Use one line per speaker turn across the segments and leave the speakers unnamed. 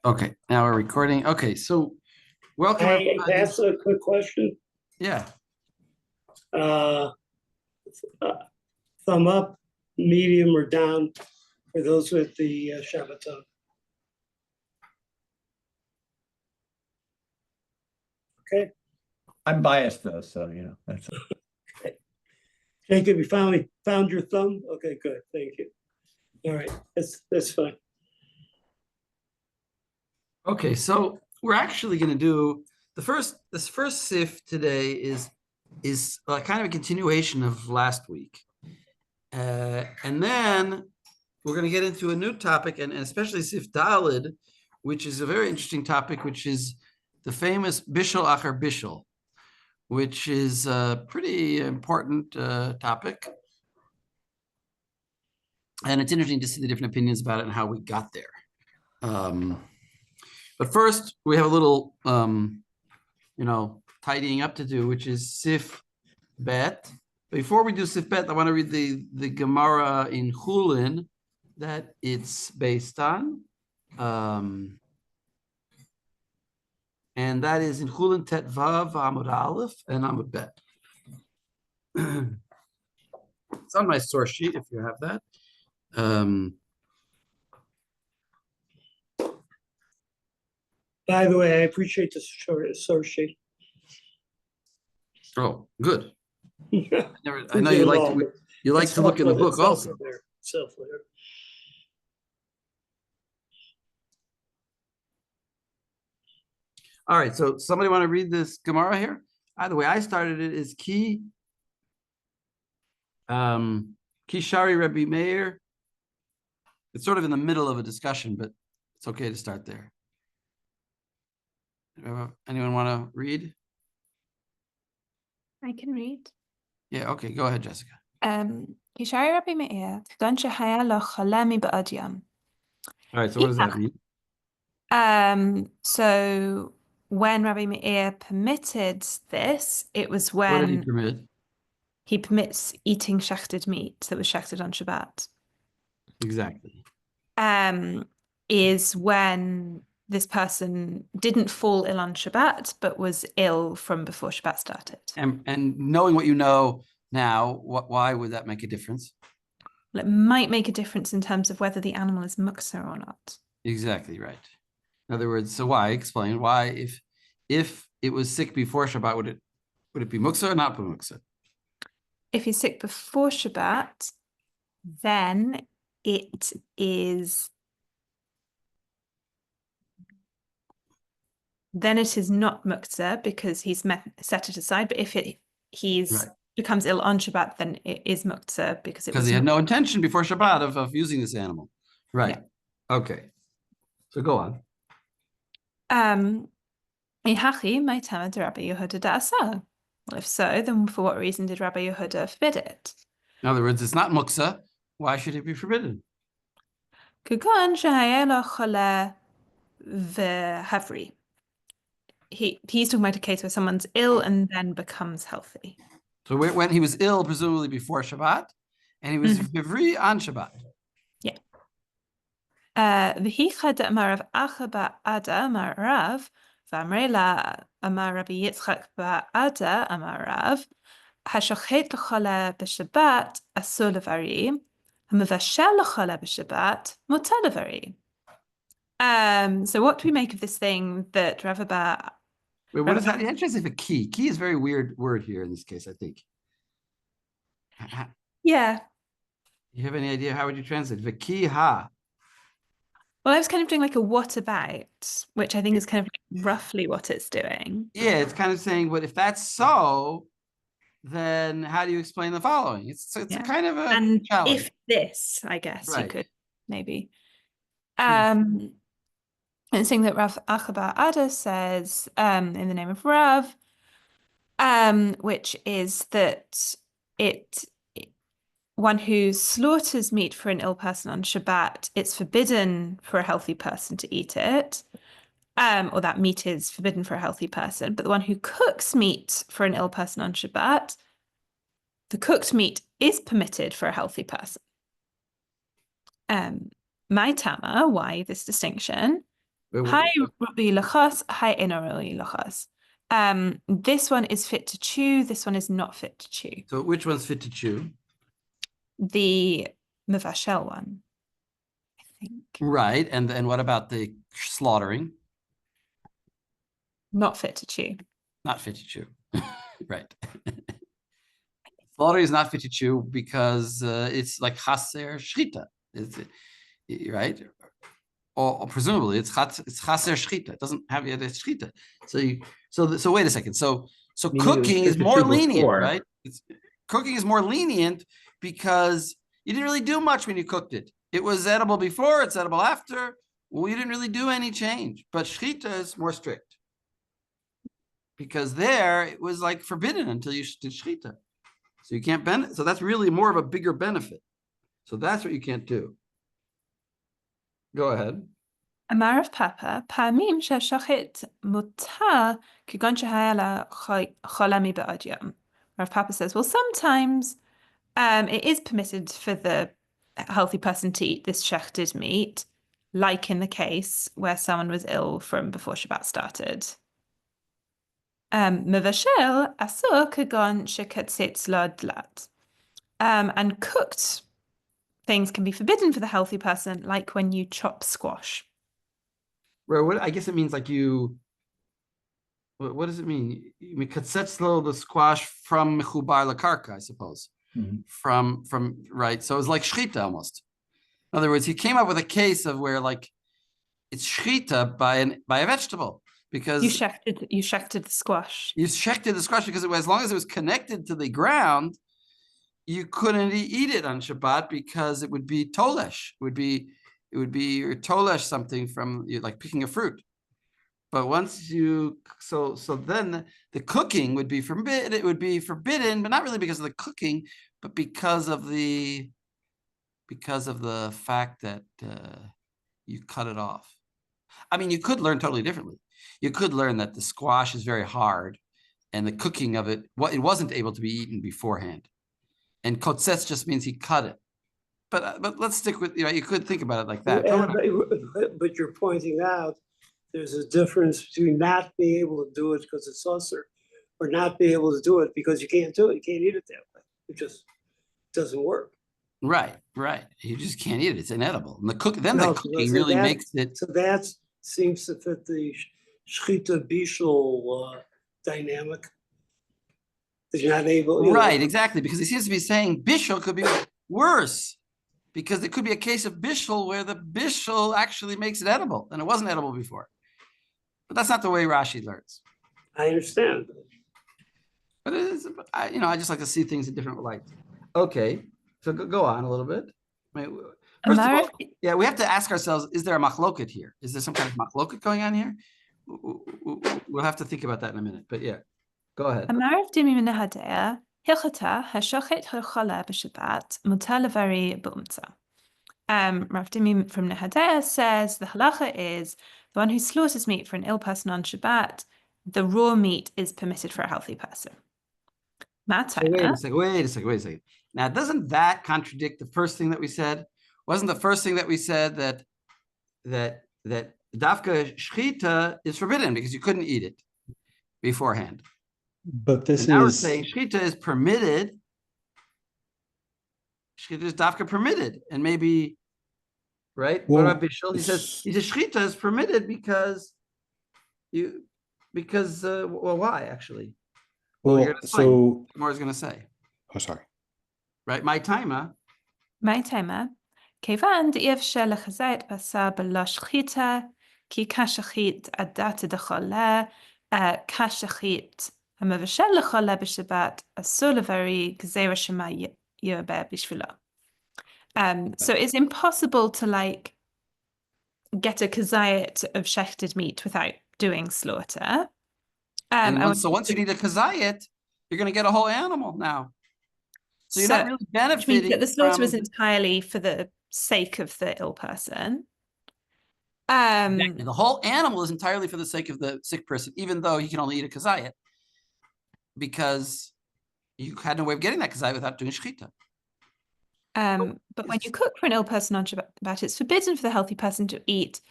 Okay, now we're recording. Okay, so welcome
Hey,
everybody.
ask a quick question.
Yeah.
Uh, Thumb up, medium, or down for those with the Shabbaton. Okay,
I'm biased though, so that's
Jacob, you finally found your thumb. Okay, good, thank you. All right, that's fine.
Okay, so we're actually going to do this first sif today is kind of a continuation of last week, and then we're going to get into a new topic, and especially sif dalid, which is a very interesting topic, which is the famous bishul achar bishul, which is a pretty important topic. And it's interesting to see the different opinions about it and how we got there. But first, we have a little, tidying up to do, which is sif bet. Before we do sif bet, I want to read the Gemara in Chulin that it's based on. And that is in Chulin Tet Vav Amud Aleph and Amud Bet. It's on my source sheet if you have that.
By the way, I appreciate the source sheet.
Oh, good. I know
Get
you
it
like
all, but
you like
it's
to look in the book also.
Self-aware.
All right, so somebody want to read this Gemara here? Either way, I started it is Kishari Rebbe Meir. It's sort of in the middle of a discussion, but it's okay to start there. Anyone want to read?
I can read.
Yeah, okay, go ahead, Jessica.
Kishari Rabbi Meir, Gan Shehaya lo chalemi ba'ad yam.
All right, so what does that mean?
So when Rabbi Meir permitted this, it was
What did he
when
permit?
he permits eating shechted meat that was shechted on Shabbat.
Exactly.
Is when this person didn't fall ill on Shabbat, but was ill from before Shabbat started.
And knowing what you know now, why would that make a difference?
Well, it might make a difference in terms of whether the animal is muktzah or not.
Exactly right. In other words, so why? Explain why if it was sick before Shabbat, would it be muktzah or not be muktzah?
If he's sick before Shabbat, then it is not muktzah because he's set it aside. But if he's becomes ill on Shabbat, then it is muktzah because
he had no intention before Shabbat of using this animal. Right. Yeah. Okay. So go on.
Well, if so, then for what reason did Rabbi Yehuda forbid it?
In other words, it's not muktzah. Why should it be forbidden?
He's talking about a case where someone's ill and then becomes healthy.
So when he was ill, presumably before Shabbat, and he was vivri on Shabbat.
Yeah. V'hichad amarav achaba ada amarav v'amrela amar Rabbi Yitzchak ba'ada amarav hashochet l'chala b'Shabbat asur levari hamavashel l'chala b'Shabbat mutar levari. So what do we make of this thing that Rav Abba?
Wait, what is that? He actually says a key. Key is a very weird word here in this case, I think.
Yeah.
You have any idea how would you translate V'ki ha?
Well, I was kind of doing like a what about, which I think is kind of roughly what it's doing.
Yeah, it's kind of saying, but if that's so, then how do you explain the following? It's a kind of a
and
challenge.
If this, I guess you could maybe. And saying that Rav Achaba Ada says in the name of Rav, which is that one who slaughters meat for an ill person on Shabbat, it's forbidden for a healthy person to eat it, or that meat is forbidden for a healthy person. But the one who cooks meat for an ill person on Shabbat, the cooked meat is permitted for a healthy person. My tama, why this distinction? Hi, Ruby Lachas. Hi, Inarui Lachas. This one is fit to chew. This one is not fit to chew.
So which one's fit to chew?
The Mevashel one, I think.
Right. And what about the slaughtering?
Not fit to chew.
Not fit to chew. Right. Slaughtering is not fit to chew because it's like chaser shchita. Right? Or presumably it's chaser shchita. It doesn't have yet a shchita. So wait a second. So
Meaning it was
cooking
fit
is
to
more
chew
lenient,
before.
right? Cooking is more lenient because you didn't really do much when you cooked it. It was edible before, it's edible after. Well, you didn't really do any change. But shchita is more strict. Because there it was like forbidden until you did shchita. So you can't benefit. So that's really more of a bigger benefit. So that's what you can't do. Go ahead.
Amarav Papa, Pamim Shashachit Mutar Kigon Shahayala Cholami Ba'adyam. Rav Papa says, well, sometimes it is permitted for the healthy person to eat this shechted meat, like in the case where someone was ill from before Shabbat started. Mevashel asur kagon shekatzitz ladlat. And cooked things can be forbidden for the healthy person, like when you chop squash.
Right, what I guess it means like you. What does it mean? You mean katzetzlo the squash from mechubar lakarka, I suppose. From right. So it's like shchita almost. In other words, he came up with a case of where like it's shchita by a vegetable because
you shechted the squash.
You shechted the squash because as long as it was connected to the ground, you couldn't eat it on Shabbat because it would be tolesh. It would be tolesh something from like picking a fruit. But once you so then the cooking would be forbidden. It would be forbidden, but not really because of the cooking, but because of the fact that you cut it off. I mean, you could learn totally differently. You could learn that the squash is very hard, and the cooking of it, it wasn't able to be eaten beforehand. And kotzetz just means he cut it. But let's stick with, you could think about it like that.
But you're pointing out there's a difference between not being able to do it because it's usher, or not being able to do it because you can't do it. You can't eat it that way. It just doesn't work.
Right. You just can't eat it. It's inedible. And the cooking
So
really makes it.
So that seems to fit the shchita bishul dynamic. That you're not able.
Right, exactly. Because he seems to be saying bishul could be worse. Because it could be a case of bishul where the bishul actually makes it edible and it wasn't edible before. But that's not the way Rashi learns.
I understand.
But it is, I just like to see things in different light. Okay, so go on a little bit. First of all, yeah, we have to ask ourselves: is there a machloket here? Is there some kind of machloket going on here? We'll have to think about that in a minute. But yeah, go ahead.
Amarav Dimi Minahadea, Hilchata Hashochet Hilchala b'Shabbat Mutar levari b'umtza. Rav Dimi from Nehadea says the halacha is the one who slaughters meat for an ill person on Shabbat, the raw meat is permitted for a healthy person.
So wait a second. Now, doesn't that contradict the first thing that we said? Wasn't the first thing that we said that dafka shchita is forbidden because you couldn't eat it beforehand?
But this
now we're
is
saying shchita is permitted. Shchita is dafka permitted, and maybe, right?
Well,
what about Bishul? He says shchita is permitted because why actually?
well, so
More is going to say.
oh, sorry.
Right, my timer.
Kevan d'yevshel lechazait basar b'lo shchita ki kashachit adat decholah kashachit hamavashel lecholah b'Shabbat asur levari gzeira shema yirbe b'shvilo. So it's impossible to get a kazayat of shechted meat without doing slaughter.
Once you need a kazayat, you're going to get a whole animal now. So you're not really benefiting.
Which means that the slaughter was entirely for the sake of the ill person.
Exactly. The whole animal is entirely for the sake of the sick person, even though he can only eat a kazayat, because you had no way of getting that kazayat without doing shechita.
But when you cook for an ill person on Shabbat, it's forbidden for the healthy person to eat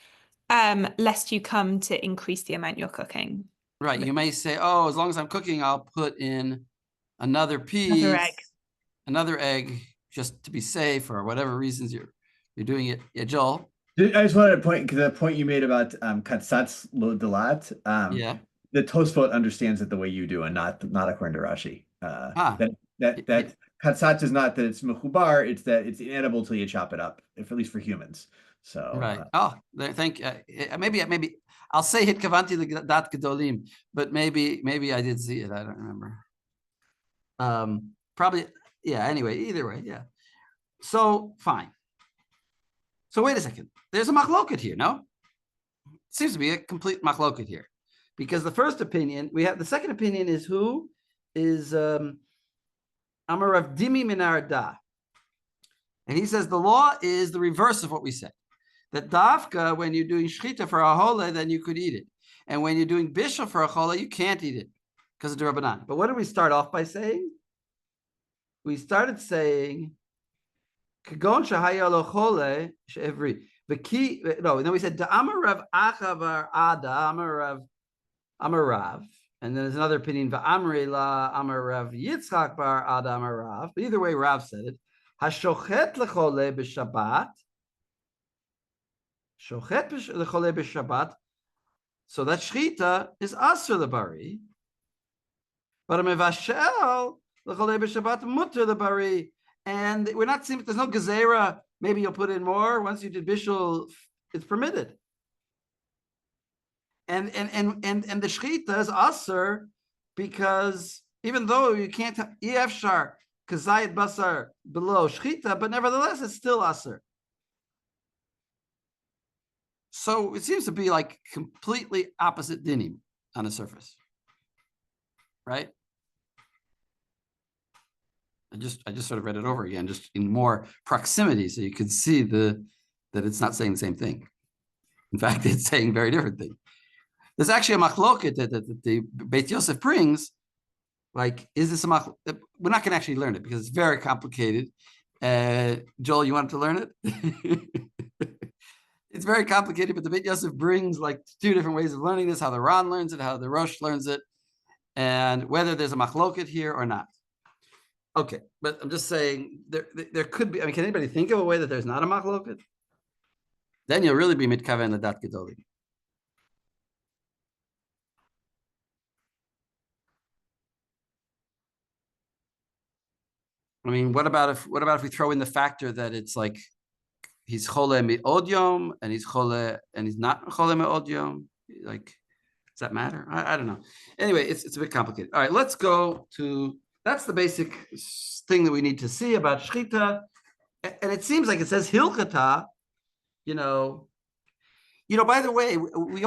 lest you come to increase the amount you're cooking.
Right. You may say, oh, as long as I'm cooking, I'll put in another piece, another egg, just to be safe, or whatever reasons you're doing it. Yeah, Joel.
I just wanted to point to the point you made about katsatz lo dalat.
Yeah.
The Tosfot understands it the way you do, and not according to Rashi. That katsatz is not that it's mechubar; it's that it's inedible till you chop it up, if at least for humans. So
right. Thank. Maybe I'll say hitkavanti dat gedolim, but maybe I did see it. I don't remember. Probably. Yeah. Anyway, either way. Yeah. So fine. So wait a second. There's a machloket here, no? Seems to be a complete machloket here, because the first opinion we have. The second opinion is who is Amar Rav Dimi Minar Da, and he says the law is the reverse of what we said. That dafka, when you're doing shchita for a hole, then you could eat it, and when you're doing bishul for a hole, you can't eat it because of the Rabbanan. But what did we start off by saying? We started saying kagon shahaya lo chole she'evri. Then we said Amar Rav Achavar Ada Amar Rav, and then there's another opinion Va'amri la Amar Rav Yitzchak bar Ada Amar Rav. But either way, Rav said it. Hashochet lechole b'Shabbat. Shochet lechole b'Shabbat. So that shchita is asur lebari, but a mevashel lechole b'Shabbat mutter lebari. And we're not seeing, there's no gezerah. Maybe you'll put in more. Once you did bishul, it's permitted. And the shchita is asur, because even though you can't efshar kazayit basar below shchita, but nevertheless it's still asur. So it seems to be like completely opposite dinim on the surface, right? I just sort of read it over again, just in more proximity, so you can see that it's not saying the same thing. In fact, it's saying very different thing. There's actually a machloket that the Beit Yosef brings. Like, is this a machloket? We're not going to actually learn it because it's very complicated. Joel, you wanted to learn it? It's very complicated, but the Beit Yosef brings like two different ways of learning this: how the Ran learns it, how the Rosh learns it, and whether there's a machloket here or not. Okay, but I'm just saying there could be. I mean, can anybody think of a way that there's not a machloket? Then you'll really be mitkaven l'dat gedolim. I mean, what about if we throw in the factor that it's like he's chole me'od yom and he's chole and he's not chole me'od yom? Like, does that matter? I don't know. Anyway, it's a bit complicated. All right, let's go to. That's the basic thing that we need to see about shchita, and it seems like it says hilchata. You know. By the way, we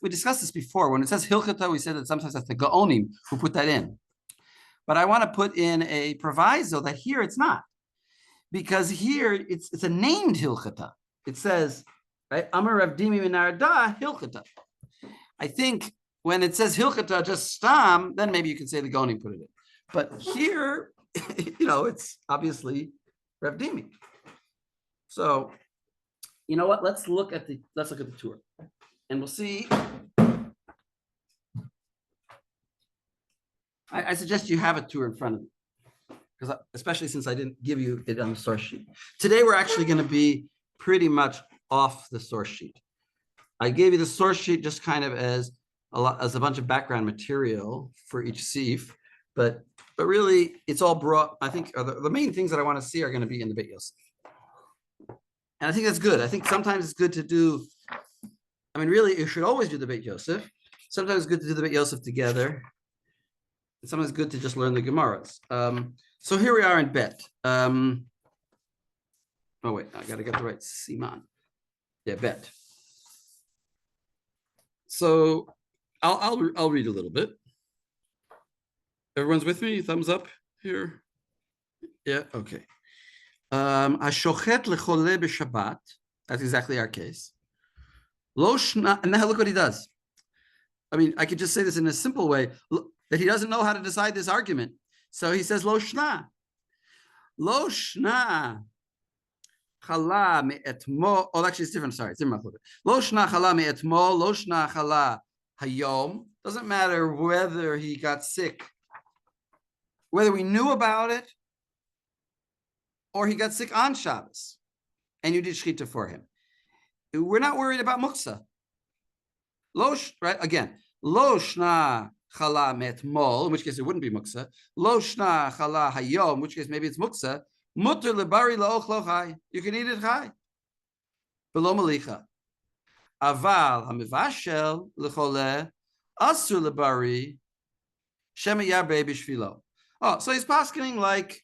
discussed this before. When it says hilchata, we said that sometimes that's the gaonim who put that in. But I want to put in a proviso that here it's not, because here it's a named hilchata. It says, right, Amar Rav Dimi Minar Da hilchata. I think when it says hilchata just stam, then maybe you can say the gaonim put it in. But here, it's obviously Rav Dimi. So, you know what? Let's look at the tour, and we'll see. I suggest you have a tour in front of you, because especially since I didn't give you it on the source sheet. Today we're actually going to be pretty much off the source sheet. I gave you the source sheet just kind of as a bunch of background material for each seif, but really it's all brought. I think the main things that I want to see are going to be in the Beit Yosef. And I think that's good. I think sometimes it's good to do, I mean, really, you should always do the Beit Yosef. Sometimes it's good to do the Beit Yosef together. And sometimes it's good to just learn the Gemaras. So here we are in Bet. Oh, wait, I got to get the right Siman. Yeah, Bet. So I'll read a little bit. Everyone's with me? Thumbs up here? Yeah, okay. Hashochet lechole b'Shabbat. That's exactly our case. Lo shna, and now look what he does. I mean, I could just say this in a simple way, that he doesn't know how to decide this argument. So he says, Lo shna. Lo shna. chala me'etmol. Oh, actually, it's different. Sorry, it's different. Lo shna chala me'etmol, lo shna chala hayom. Doesn't matter whether he got sick, whether we knew about it, or he got sick on Shabbos, and you did shchita for him. We're not worried about muksa. Right? Again, lo shna chala me'etmol, in which case it wouldn't be muksa. Lo shna chala hayom, in which case maybe it's muksa. Mutter lebari laochlo chai. You can eat it chai. Below malicha. Aval hamivashel lechole asur lebari shema yarbe b'shvilo. Oh, so he's paskening like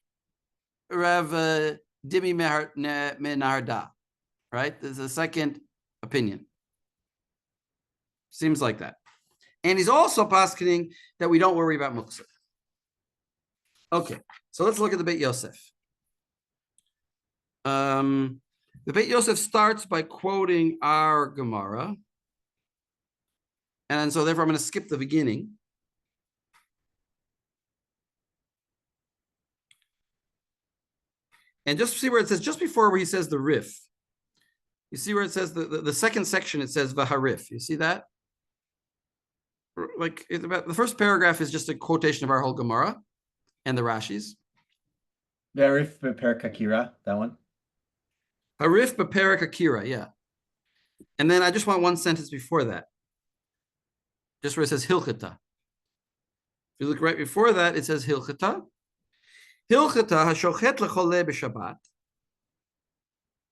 Rav Dimi Menarda, right? There's a second opinion. Seems like that. And he's also paskening that we don't worry about muksa. Okay, so let's look at the Beit Yosef. The Beit Yosef starts by quoting our Gemara. And so therefore I'm going to skip the beginning. And just see where it says, just before where he says the rif. You see where it says the second section, it says Vaharif. You see that? Like it's about the first paragraph is just a quotation of our whole Gemara and the Rashis.
Varif beperak akira, that one.
Harif beperak akira, yeah. And then I just want one sentence before that. Just where it says Hilchata. If you look right before that, it says Hilchata. Hilchata hashochet lechole b'Shabbat.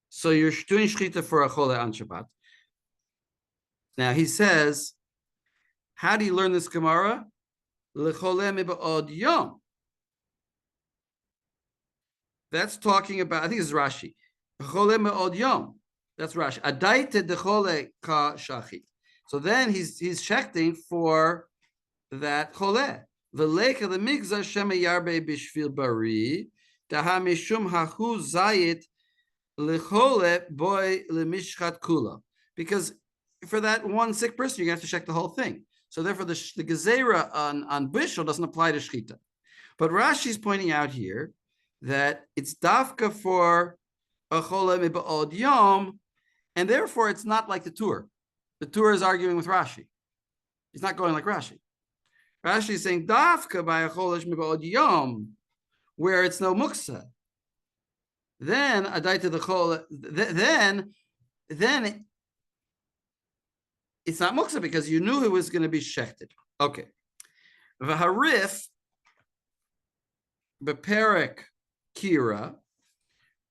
So you're doing shchita for a chole on Shabbat. Now he says, how do you learn this Gemara? Lechole miba'od yom. That's talking about, I think it's Rashi. Chole me'od yom. That's Rashi. Adaite dechole ka shachit. So then he's checking for that chole. V'leika the migzah shema yarbe b'shvil bari taha mishum hachu zayit lechole boy lemishchat kula. Because for that one sick person, you're going to have to check the whole thing. So therefore, the gezerah on bishul doesn't apply to shchita. But Rashi's pointing out here that it's dafka for a chole miba'od yom, and therefore it's not like the Tur. The Tur is arguing with Rashi. He's not going like Rashi. Rashi is saying dafka by a chole miba'od yom, where it's no muksa. Then adaita the chole. Then it's not muksa because you knew it was going to be shechted. Okay. V'harif beperek kira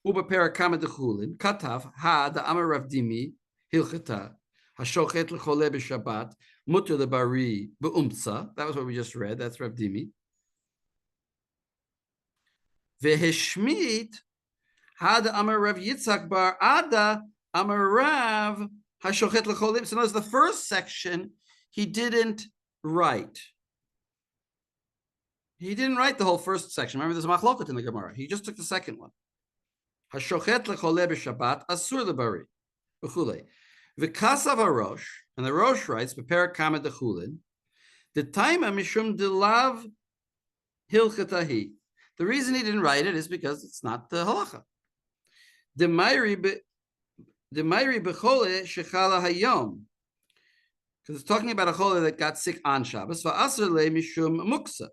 ubeperek kama dechulin katav ha da amar Rav Dimi hilchata hashochet lechole b'Shabbat mutter lebari beumtza. That was what we just read. That's Rav Dimi. Veheshmit ha da amar Rav Yitzchak bar Ada amar Rav hashochet lecholim. So notice the first section he didn't write. He didn't write the whole first section. Remember, there's a machlokut in the Gemara. He just took the second one. Hashochet lechole b'Shabbat asur lebari v'chulei v'kasav harosh, and the Rosh writes beperak kama dechulin the taima mishum delav hilchatahi. The reason he didn't write it is because it's not the halacha. The mayri bechole shechala hayom, because it's talking about a chole that got sick on Shabbos. Va'asur le mishum muksa.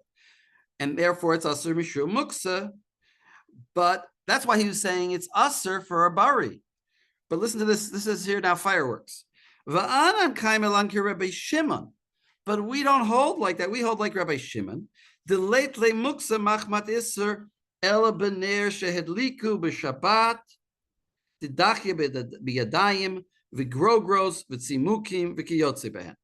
And therefore it's asur mishum muksa, but that's why he was saying it's asur for a bari. But listen to this. This is here now fireworks. Va'anan kaimelan ki Rabbi Shimon, but we don't hold like that. We hold like Rabbi Shimon. The late le muksa machmat isur ela bener shehedliku b'Shabbat didachye b'yadayim v'grogros v'tzimukim v'kiyotze behen.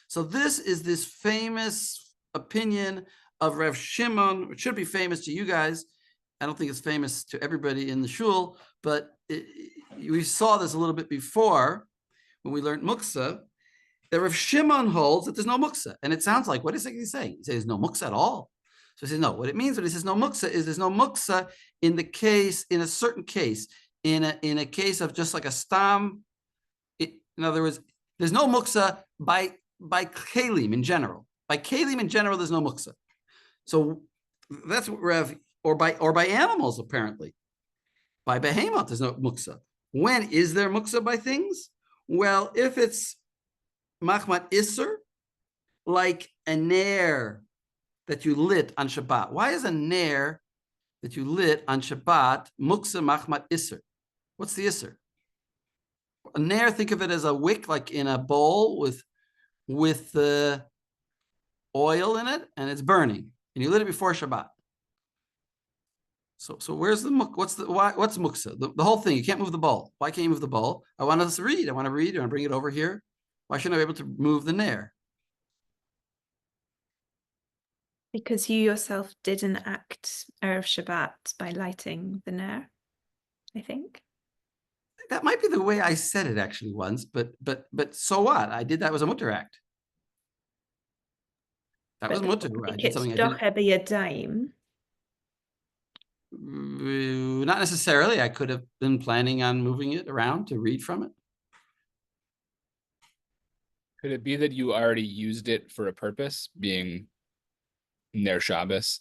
So this is this famous opinion of Rav Shimon, which should be famous to you guys. I don't think it's famous to everybody in the shul, but we saw this a little bit before when we learned muksa, that Rav Shimon holds that there's no muksa. And it sounds like, what is he saying? He says there's no muksa at all. So he says, no, what it means when he says no muksa is there's no muksa in the case, in a certain case, in a case of just like a stam. In other words, there's no muksa by kalim in general. By kalim in general, there's no muksa. So that's what Rev, or by animals apparently. By behemoth, there's no muksa. When is there muksa by things? Well, if it's machmat iser, like a nair that you lit on Shabbat. Why is a nair that you lit on Shabbat muksa machmat iser? What's the iser? A nair, think of it as a wick, like in a bowl with the oil in it, and it's burning, and you lit it before Shabbat. So where's the what's muksa? The whole thing. You can't move the bowl. Why can't you move the bowl? I want to read. I want to read. I want to bring it over here. Why shouldn't I be able to move the nair?
Because you yourself did an act Erev Shabbat by lighting the nair, I think.
That might be the way I said it actually once, but so what? I did that was a mutter act. That was mutter. I did something I didn't. Not necessarily. I could have been planning on moving it around to read from it.
Could it be that you already used it for a purpose, being Ner Shabbos?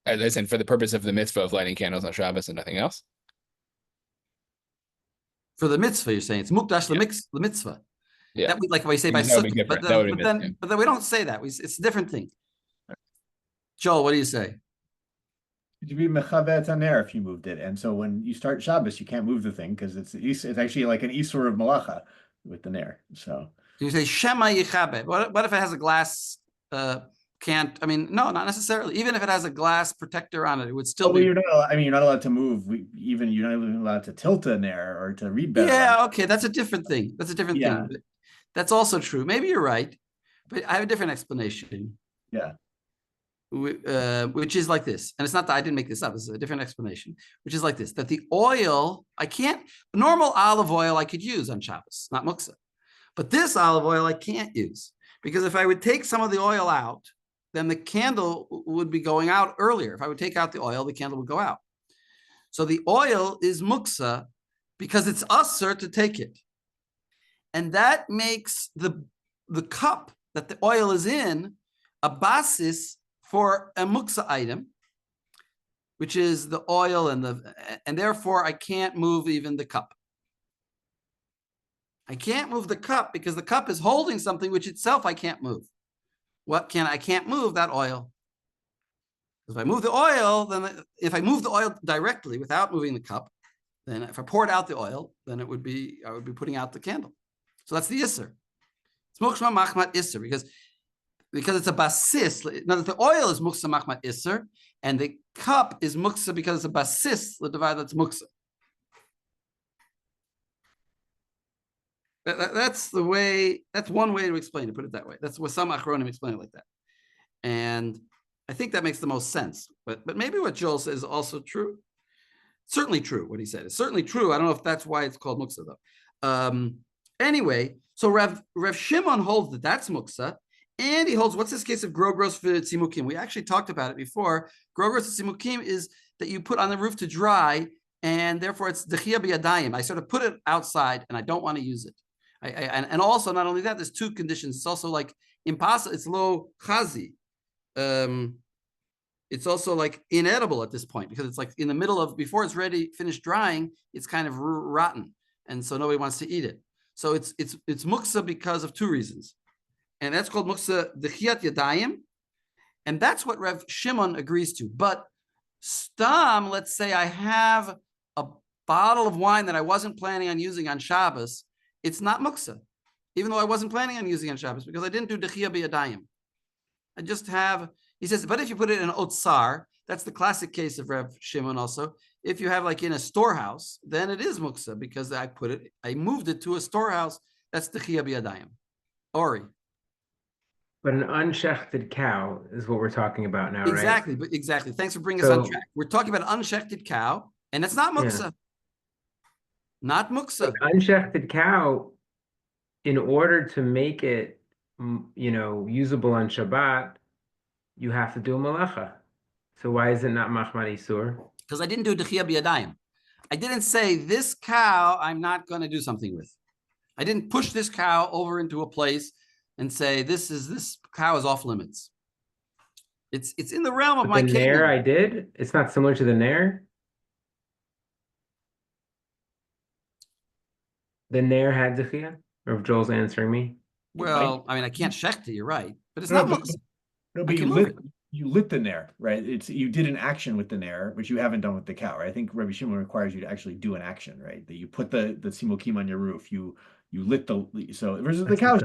As in for the purpose of the mitzvah of lighting candles on Shabbos and nothing else?
For the mitzvah, you're saying it's mukdash the mitzvah.
Yeah.
That would, like we say by sukkah, but then we don't say that. It's a different thing. Joel, what do you say?
It'd be mechavet aner if you moved it, and so when you start Shabbos, you can't move the thing because it's actually like an isur of malacha with the nair. So
you say shema yichabe. What if it has a glass? Can't. I mean, no, not necessarily. Even if it has a glass protector on it, it would still be.
You're not. You're not allowed to move. Even you're not even allowed to tilt a nair or to read better.
Yeah. Okay, that's a different thing. That's a different thing. But that's also true. Maybe you're right, but I have a different explanation.
Yeah.
Which is like this, and it's not that I didn't make this up, it's a different explanation, which is like this, that the oil, normal olive oil I could use on Shabbos, not muksa, but this olive oil I can't use, because if I would take some of the oil out, then the candle would be going out earlier. If I would take out the oil, the candle would go out. So the oil is muksa because it's usher to take it. And that makes the cup that the oil is in a basis for a muksa item, which is the oil and therefore I can't move even the cup. I can't move the cup because the cup is holding something which itself I can't move. I can't move that oil. If I move the oil, then if I move the oil directly without moving the cup, then if I poured out the oil, then I would be putting out the candle. So that's the isser. It's muksa machmat isser because it's a basis. Now the oil is muksa machmat isser, and the cup is muksa because it's a basis, the divide that's muksa. That's one way to explain it, put it that way. That's what some achronim explain it like that. And I think that makes the most sense. But maybe what Joel says is also true. Certainly true, what he said. It's certainly true. I don't know if that's why it's called muksa, though. Anyway, so Rav Shimon holds that that's muksa, and he holds, what's this case of grogros v'tzimukim? We actually talked about it before. Grogros v'tzimukim is that you put on the roof to dry, and therefore it's dechia b'yadayim. I sort of put it outside, and I don't want to use it. And also, not only that, there's two conditions. It's also like impossible. It's lo chazi. It's also like inedible at this point because it's like in the middle of, before it's ready, finished drying, it's kind of rotten, and so nobody wants to eat it. So it's muksa because of two reasons, and that's called muksa dechiyat yadayim, and that's what Rav Shimon agrees to. But stam, let's say I have a bottle of wine that I wasn't planning on using on Shabbos. It's not muksa, even though I wasn't planning on using it on Shabbos because I didn't do dechiyah b'yadayim. I just have, he says, but if you put it in an otsar, that's the classic case of Rav Shimon also. If you have like in a storehouse, then it is muksa because I moved it to a storehouse. That's dechiyah b'yadayim. Ori.
But an unshechted cow is what we're talking about now,
exactly,
right?
But exactly. Thanks for bringing us on track. We're talking about an unshechted cow, and it's not muksa. Yeah. Not muksa.
Unshechted cow, in order to make it, usable on Shabbat, you have to do a malacha. So why is it not machmat isur?
Because I didn't do dechiyah b'yadayim. I didn't say this cow I'm not going to do something with. I didn't push this cow over into a place and say this cow is off limits. It's in the realm of my kingdom.
The nair I did. It's not similar to the nair. the Nair had Dechia? Or if Joel's answering me?
Well, I mean, I can't check it, you're right, but it's
No,
not
but,
muksa.
no,
I
but
can move it.
you lit the nair, right? You did an action with the nair, which you haven't done with the cow, right? I think Rabbi Shimon requires you to actually do an action, right? That you put the simukim on your roof, you lit so versus the cow,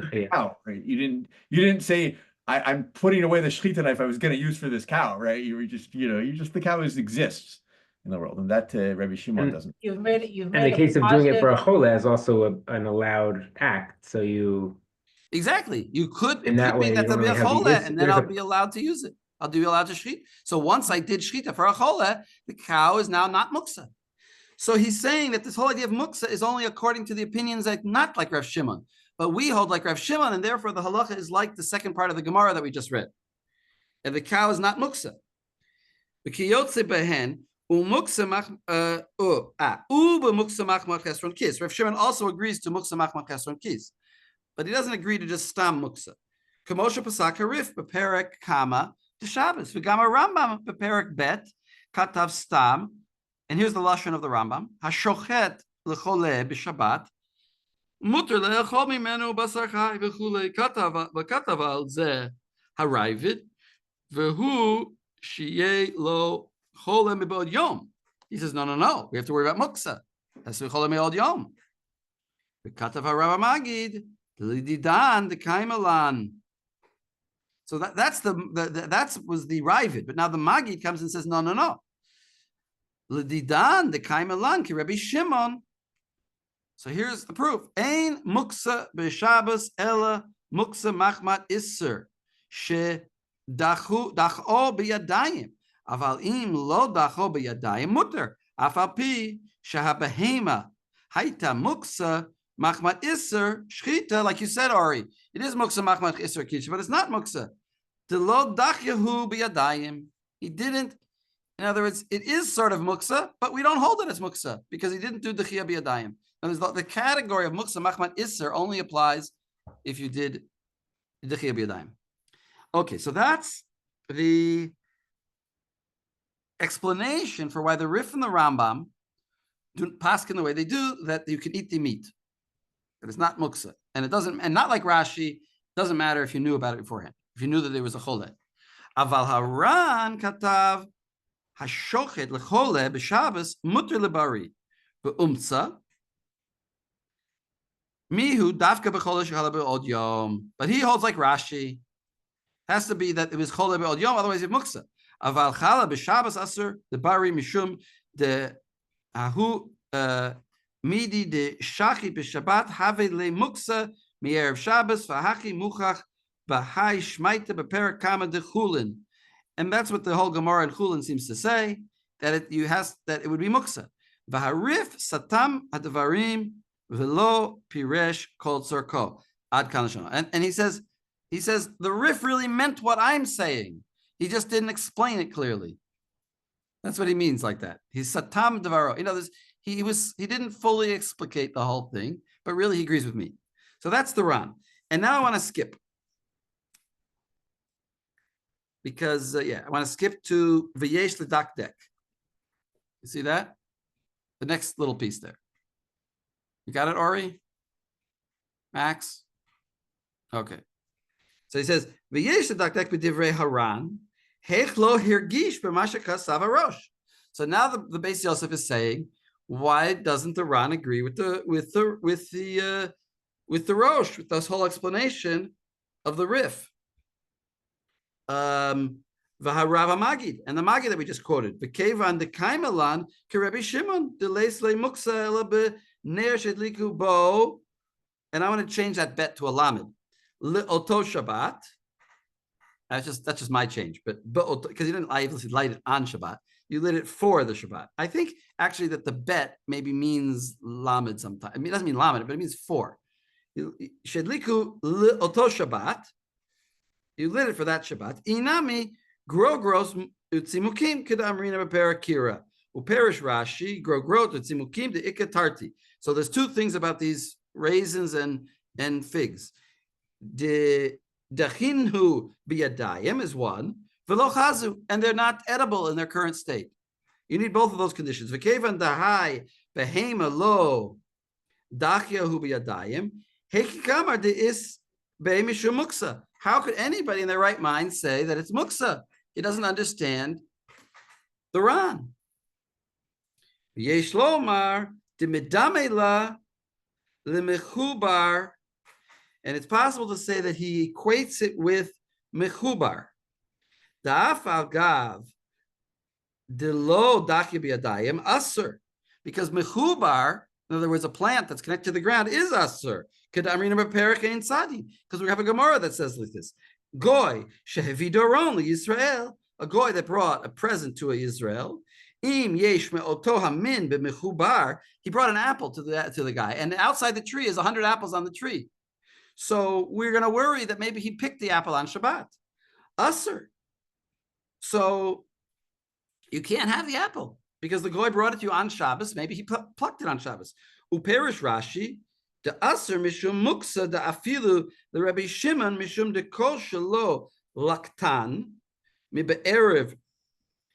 right? You didn't say I'm putting away the shechita knife I was going to use for this cow, right? You were just the cow exists in the world, and that Rabbi Shimon doesn't.
You've made it.
In the case of doing it for a chola is also an allowed act. So you
exactly you could
in that way
that
you don't
be
really
a
have
chola, and then I'll be allowed to use it. I'll be allowed to shechita. So once I did shechita for a chola, the cow is now not muksa. So he's saying that this whole idea of muksa is only according to the opinions that not like Rav Shimon, but we hold like Rav Shimon, and therefore the halacha is like the second part of the Gemara that we just read, and the cow is not muksa. The kiyotze behen umuksa mach chesron kis. Rav Shimon also agrees to muksa mach chesron kis, but he doesn't agree to just stam muksa. Kamosha pasak harif beperek kama to Shabbos. V'gama Rambam beperek bet katav stam. And here's the lashon of the Rambam: Hashochet lechole b'Shabbat muter le'echol mimenu basar chai v'chulei katav al ze haravid v'hu shiyeh lo chole mibod yom. He says, no. We have to worry about muksa. That's v'chole mibod yom. V'katav harav magid l'didan dekaimalan. So that was the Ravid, but now the Magid comes and says, no. L'didan dekaimalan ki Rabbi Shimon. So here's the proof. Ein muksa b'Shabbos ela muksa machmat isser she dacho b'yadayim aval im lo dacho b'yadayim muter afal pi shehabehema haita muksa machmat isser shchita, like you said, Ari. It is muksa machmat isser kish, but it's not muksa. The lo dachyahu b'yadayim. He didn't. In other words, it is sort of muksa, but we don't hold it as muksa because he didn't do dechia b'yadayim. The category of muksa machmat isser only applies if you did dechia b'yadayim. Okay, so that's the explanation for why the Rif and the Rambam do paskin the way they do, that you can eat the meat. But it's not muksa. And it doesn't, and not like Rashi, doesn't matter if you knew about it beforehand. If you knew that there was a cholet. Aval haran katav hashochet lechole b'Shabbos muter lebari be'umtza mihu davka b'chole shechala be'od yom. But he holds like Rashi. Has to be that it was chole be'od yom, otherwise it's muksa. Aval chala b'Shabbos aser the bari mishum the ahu midi de shachi b'Shabbat have le muksa mi'erev Shabbos v'hachi muchach b'hai shmaita b'perak kama de chulin. And that's what the whole Gemara in Chulin seems to say, that it would be muksa. V'harif satam advarim v'lo piresh kol tzorko ad kanashon. And he says the Rif really meant what I'm saying. He just didn't explain it clearly. That's what he means like that. He's satam devaro. In other words, he didn't fully explicate the whole thing, but really he agrees with me. So that's the Ran. And now I want to skip. Because, I want to skip to V'yesh L'Dakdek. You see that? The next little piece there. You got it, Ori? Max? Okay. So he says, V'yesh L'Dakdek b'divrei Haran, hech lo hirgish b'masha kasav harosh. So now the Beis Yosef is saying, why doesn't the Ran agree with the Rosh, with this whole explanation of the Rif? V'harava Magid, and the Magid that we just quoted. V'kevan de kaimelan kerebi Shimon deleis le muksa ela be'ner shedliku bo. And I want to change that bet to a lamed. Oto Shabbat. That's just my change, but because you didn't obviously light it on Shabbat, you lit it for the Shabbat. I think actually that the bet maybe means lamed sometimes. I mean, it doesn't mean lamed, but it means for. Shedliku oto Shabbat. You lit it for that Shabbat. Inami gros utzimukim kedamrina beperakira. Uperish Rashi gro utzimukim de ikatarti. So there's two things about these raisins and figs. The dachinhu biyadayim is one. V'lo chazu, and they're not edible in their current state. You need both of those conditions. V'kevan dahai behema lo Dachyahu biyadayim. Hekikamar de is be'mishum muksa. How could anybody in their right mind say that it's muksa? He doesn't understand the Ran. Yesh lomar de midamela lemechubar, and it's possible to say that he equates it with mechubar. Da'af al gav de lo dachya biyadayim asur, because mechubar, in other words, a plant that's connected to the ground, is asur. Because we have a Gemara that says like this: Goy shehevi doron Yisrael, a goy that brought a present to a Israel. Im yesh me'oto hamin b'mechubar, he brought an apple to the guy, and outside the tree is 100 apples on the tree. So we're going to worry that maybe he picked the apple on Shabbat. Asur. So you can't have the apple because the goy brought it to you on Shabbos. Maybe he plucked it on Shabbos. Uperish Rashi. The Aser mishum muksa the afilu the Rabbi Shimon mishum de kol shelo laktan mi be'erev,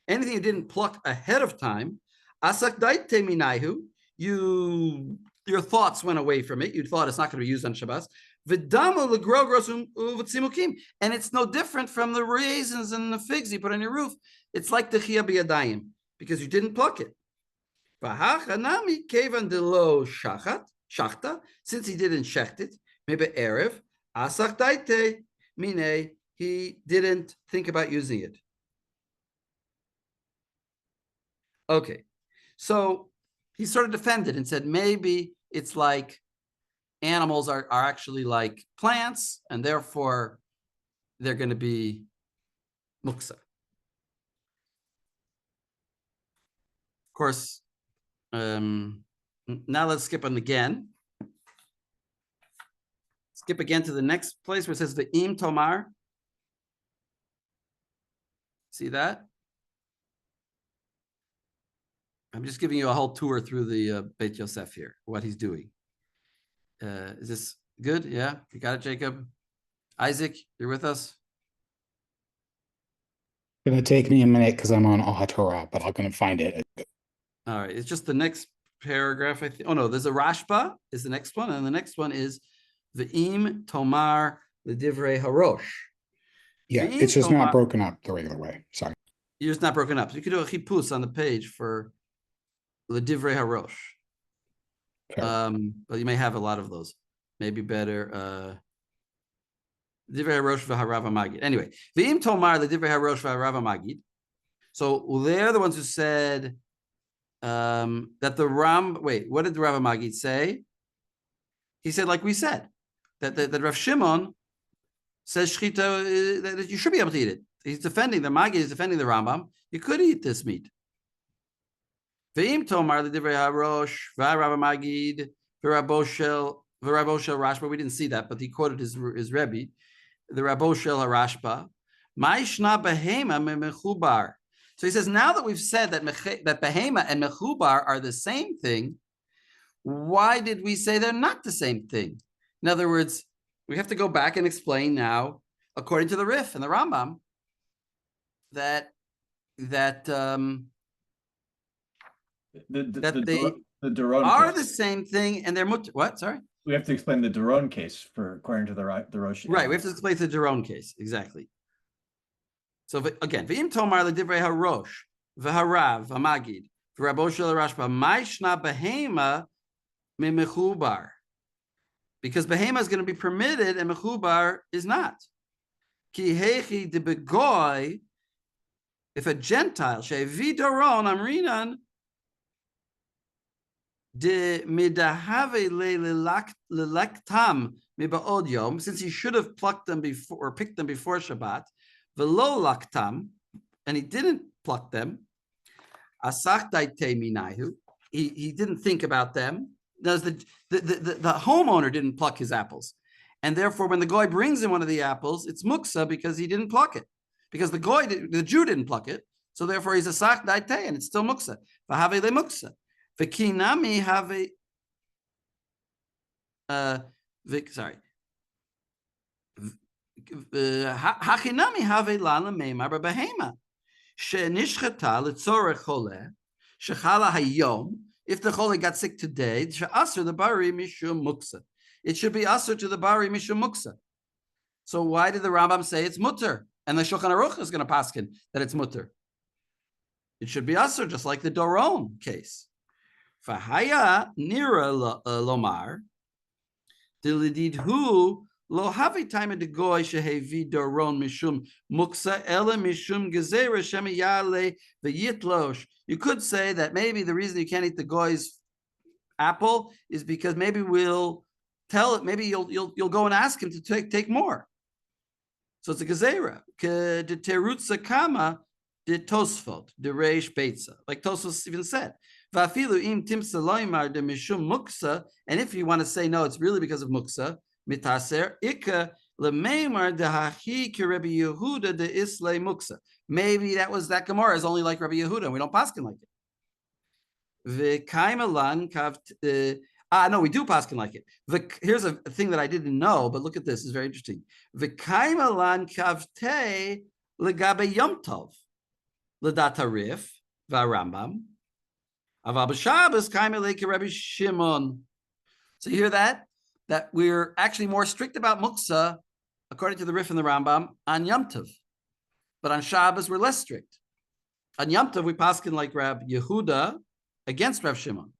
anything you didn't pluck ahead of time. Asak daite minayhu, your thoughts went away from it. You thought it's not going to be used on Shabbos. V'damu legrogros u'v'tzimukim, and it's no different from the raisins and the figs you put on your roof. It's like the chiyah b'yadayim because you didn't pluck it. V'hachanami kevan de lo shachat. Shachta, since he didn't shecht it, maybe erev, asach daite, mine, he didn't think about using it. Okay, so he sort of defended and said maybe it's like animals are actually like plants, and therefore they're going to be muksa. Of course, now let's skip on again. Skip again to the next place where it says Ve'im Tomar. See that? I'm just giving you a whole tour through the Beit Yosef here, what he's doing. Is this good? Yeah, you got it, Jacob? Isaac, you're with us?
It's going to take me a minute because I'm on Torah, but I'm going to find it.
All right, it's just the next paragraph, I think. Oh no, there's a Rashba is the next one, and the next one is Ve'im Tomar L'divrei Harosh.
Yeah,
Ve'im
it's just
Tomar,
not broken up the regular way. Sorry.
You're just not broken up. So you could do a chipus on the page for L'divrei Harosh.
Okay.
But you may have a lot of those. Maybe better. L'divrei Harosh v'harav magid. Anyway, Ve'im Tomar L'divrei Harosh v'harav magid. So they're the ones who said that the what did the Rav Magid say? He said, like we said, that Rav Shimon says shchita, that you should be able to eat it. He's defending the Magid, is defending the Rambam. You could eat this meat. Ve'im tomar l'divrei harosh v'Rav Magid v'Raboshel Rashba. We didn't see that, but he quoted his Rebbe, the Raboshel Rashba. Ma'ishna behema mechubar. So he says, now that we've said that behema and mechubar are the same thing, why did we say they're not the same thing? In other words, we have to go back and explain now, according to the Rif and the Rambam, that they
Doron
are
case.
the same thing, and they're what? Sorry,
we have to explain the Doron case according to the Rosh.
Right, we have to explain the Doron case exactly. So again, V'im Tomar L'divrei Harosh v'Harav v'Magid v'Raboshel Rashba Ma'ishna behema mechubar, because behema is going to be permitted and mechubar is not. Ki hechi de begoy, if a Gentile she'evi doron amrinan de midahave lelaktam miba'od yom, since he should have plucked them before or picked them before Shabbat, v'lo laktam, and he didn't pluck them. Asach daite minayu, he didn't think about them. Does the homeowner didn't pluck his apples, and therefore when the goy brings in one of the apples, it's muksa because he didn't pluck it, because the Jew didn't pluck it, so therefore he's a sach daite and it's still muksa. V'have le muksa. V'kinami have Hachinami have lana meimar behema shenishchata letzorech choleh shechala hayom. if the chole got sick today, the bari mishum muksa. It should be aser to the bari mishum muksa. So why did the Rambam say it's mutter? And the Shulchan Aruch is going to paskin that it's mutter. It should be aser, just like the Doron case. Fahaya nira lomar dilididhu lo havi time de goy shehevi Doron mishum muksa ela mishum gezerah shemi yale v'yitlosh. You could say that maybe the reason you can't eat the goy's apple is because maybe we'll tell it. Maybe you'll go and ask him to take more. So it's a gezerah. De terutza kama de tosfot de reish beitza, like Tosfos even said. Va'afilu im timsa loymar de mishum muksa, and if you want to say no, it's really because of muksa. Mitaser ika lemeimar de hachi ki Rabbi Yehuda de islay muksa. Maybe that Gemara is only like Rabbi Yehuda, and we don't paskin like it. V'kaimalan kav. No, we do paskin like it. Here's a thing that I didn't know, but look at this. It's very interesting. V'kaimalan kavte legabe yom tov ledatarif v'arambam aval b'Shabbos kaimele ki Rabbi Shimon. So you hear that? That we're actually more strict about muksa, according to the Rif and the Rambam, on Yom Tov. But on Shabbos, we're less strict. On Yom Tov, we paskin like Rabbi Yehuda against Rav Shimon.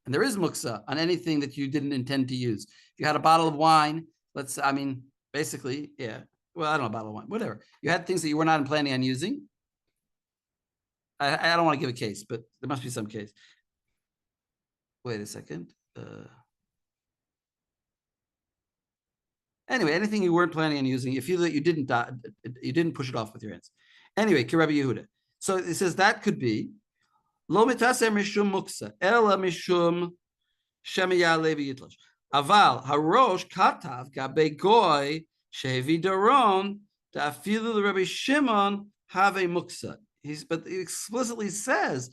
And there is muksa on anything that you didn't intend to use. If you had a bottle of wine, basically, yeah. Well, I don't know, a bottle of wine, whatever. You had things that you were not planning on using. I don't want to give a case, but there must be some case. Wait a second. Anyway, anything you weren't planning on using, you feel that you didn't push it off with your hands. Anyway, Ki Rabbi Yehuda. So it says that could be lo mitaser mishum muksa ela mishum shemiya levi yitlosh aval harosh katav gabe goy shevi daron ta'afilu Rabbi Shimon have a muksa. But he explicitly says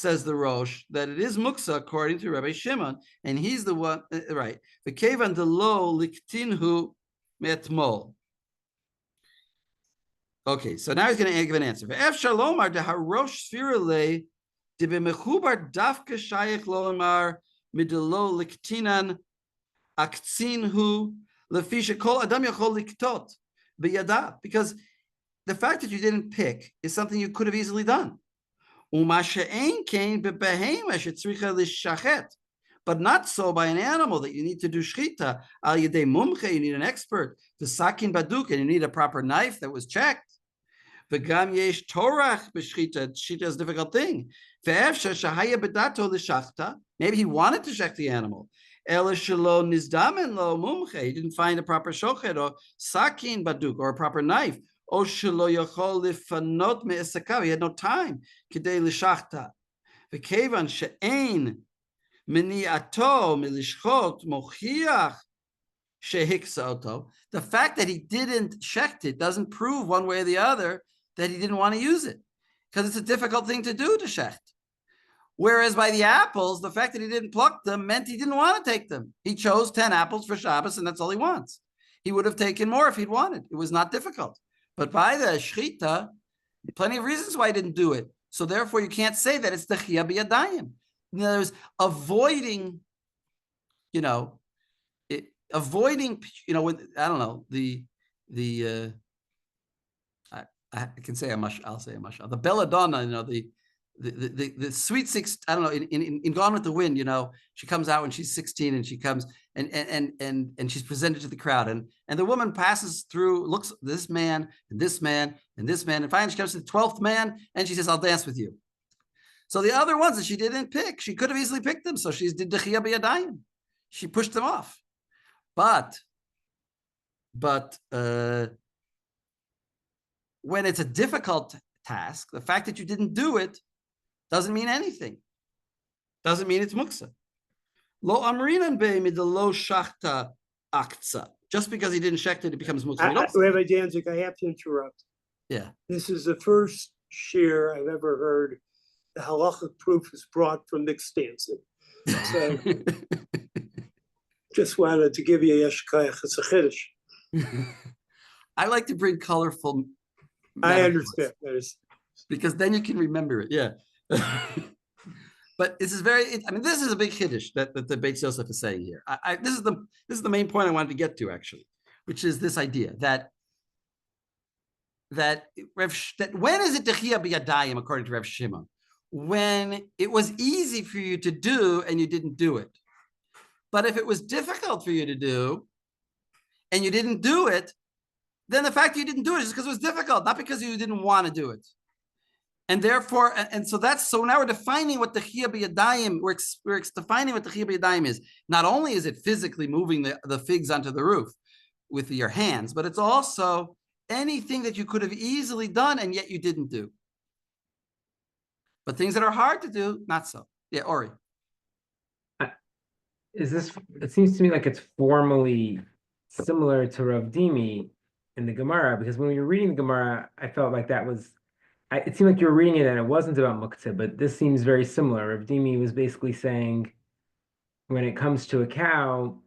the Rosh that it is muksa according to Rabbi Shimon, and he's the one right. The kevan de lo liktinhu metmol. Okay, so now he's going to give an answer. V'ef shalomar de harosh sfirale de b'mechubar dafka shayich lomar midelo liktinan aktinhu lefisha kol adam yachol liktot b'yada, because the fact that you didn't pick is something you could have easily done. But not so by an animal that you need to do shchita. Al yedei mumche, you need an expert. The sakin baduk, and you need a proper knife that was checked. V'gam yesh torach b'shchita. Shchita is a difficult thing. Ve'efsha shahaya bedato l'shachta. Maybe he wanted to shecht the animal. Ela shelo nizdamen lo mumche. He didn't find a proper shochet or sakin baduk or a proper knife. He had no time. The fact that he didn't shecht it doesn't prove one way or the other that he didn't want to use it, because it's a difficult thing to do to shecht. Whereas by the apples, the fact that he didn't pluck them meant he didn't want to take them. He chose 10 apples for Shabbos, and that's all he wants. He would have taken more if he'd wanted. It was not difficult. But by the shchita, plenty of reasons why he didn't do it. So therefore, you can't say that it's the chiyah b'yadayim. There's avoiding, avoiding, when, I don't know, I can say a mush, I'll say a mush. The belladonna, the sweet six, I don't know, in Gone with the Wind, she comes out when she's 16 and she comes and she's presented to the crowd, and the woman passes through, looks this man and this man and this man, and finally she comes to the 12th man and she says, I'll dance with you. So the other ones that she didn't pick, she could have easily picked them. So she did dechiyah b'yadayim. She pushed them off. But when it's a difficult task, the fact that you didn't do it doesn't mean anything. Doesn't mean it's muksa. Lo amrinan be midelo shachta aktsa. Just because he didn't shecht it, it becomes muksa.
Rabbi Danzig, I have to interrupt.
Yeah.
This is the first shir I've ever heard the halachic proof is brought from mixed dancing. So just wanted to give you a yeshkayach. It's a chiddush.
I like to bring colorful
I understand.
because then you can remember it. Yeah. But this is very, I mean, this is a big Kiddush that the Beit Yosef is saying here. This is the main point I wanted to get to, actually, which is this idea that when is it Techiyah B'Yadayim, according to Rev Shimon? When it was easy for you to do and you didn't do it. But if it was difficult for you to do and you didn't do it, then the fact that you didn't do it is because it was difficult, not because you didn't want to do it. And therefore, so now we're defining what the Techiyah B'Yadayim, we're defining what the Techiyah B'Yadayim is. Not only is it physically moving the figs onto the roof with your hands, but it's also anything that you could have easily done and yet you didn't do. But things that are hard to do, not so. Yeah, Ori.
It seems to me like it's formally similar to Rav Dimi in the Gemara, because when we were reading the Gemara, I felt like it seemed like you were reading it and it wasn't about muktzah, but this seems very similar. Rav Dimi was basically saying, when it comes to a cow,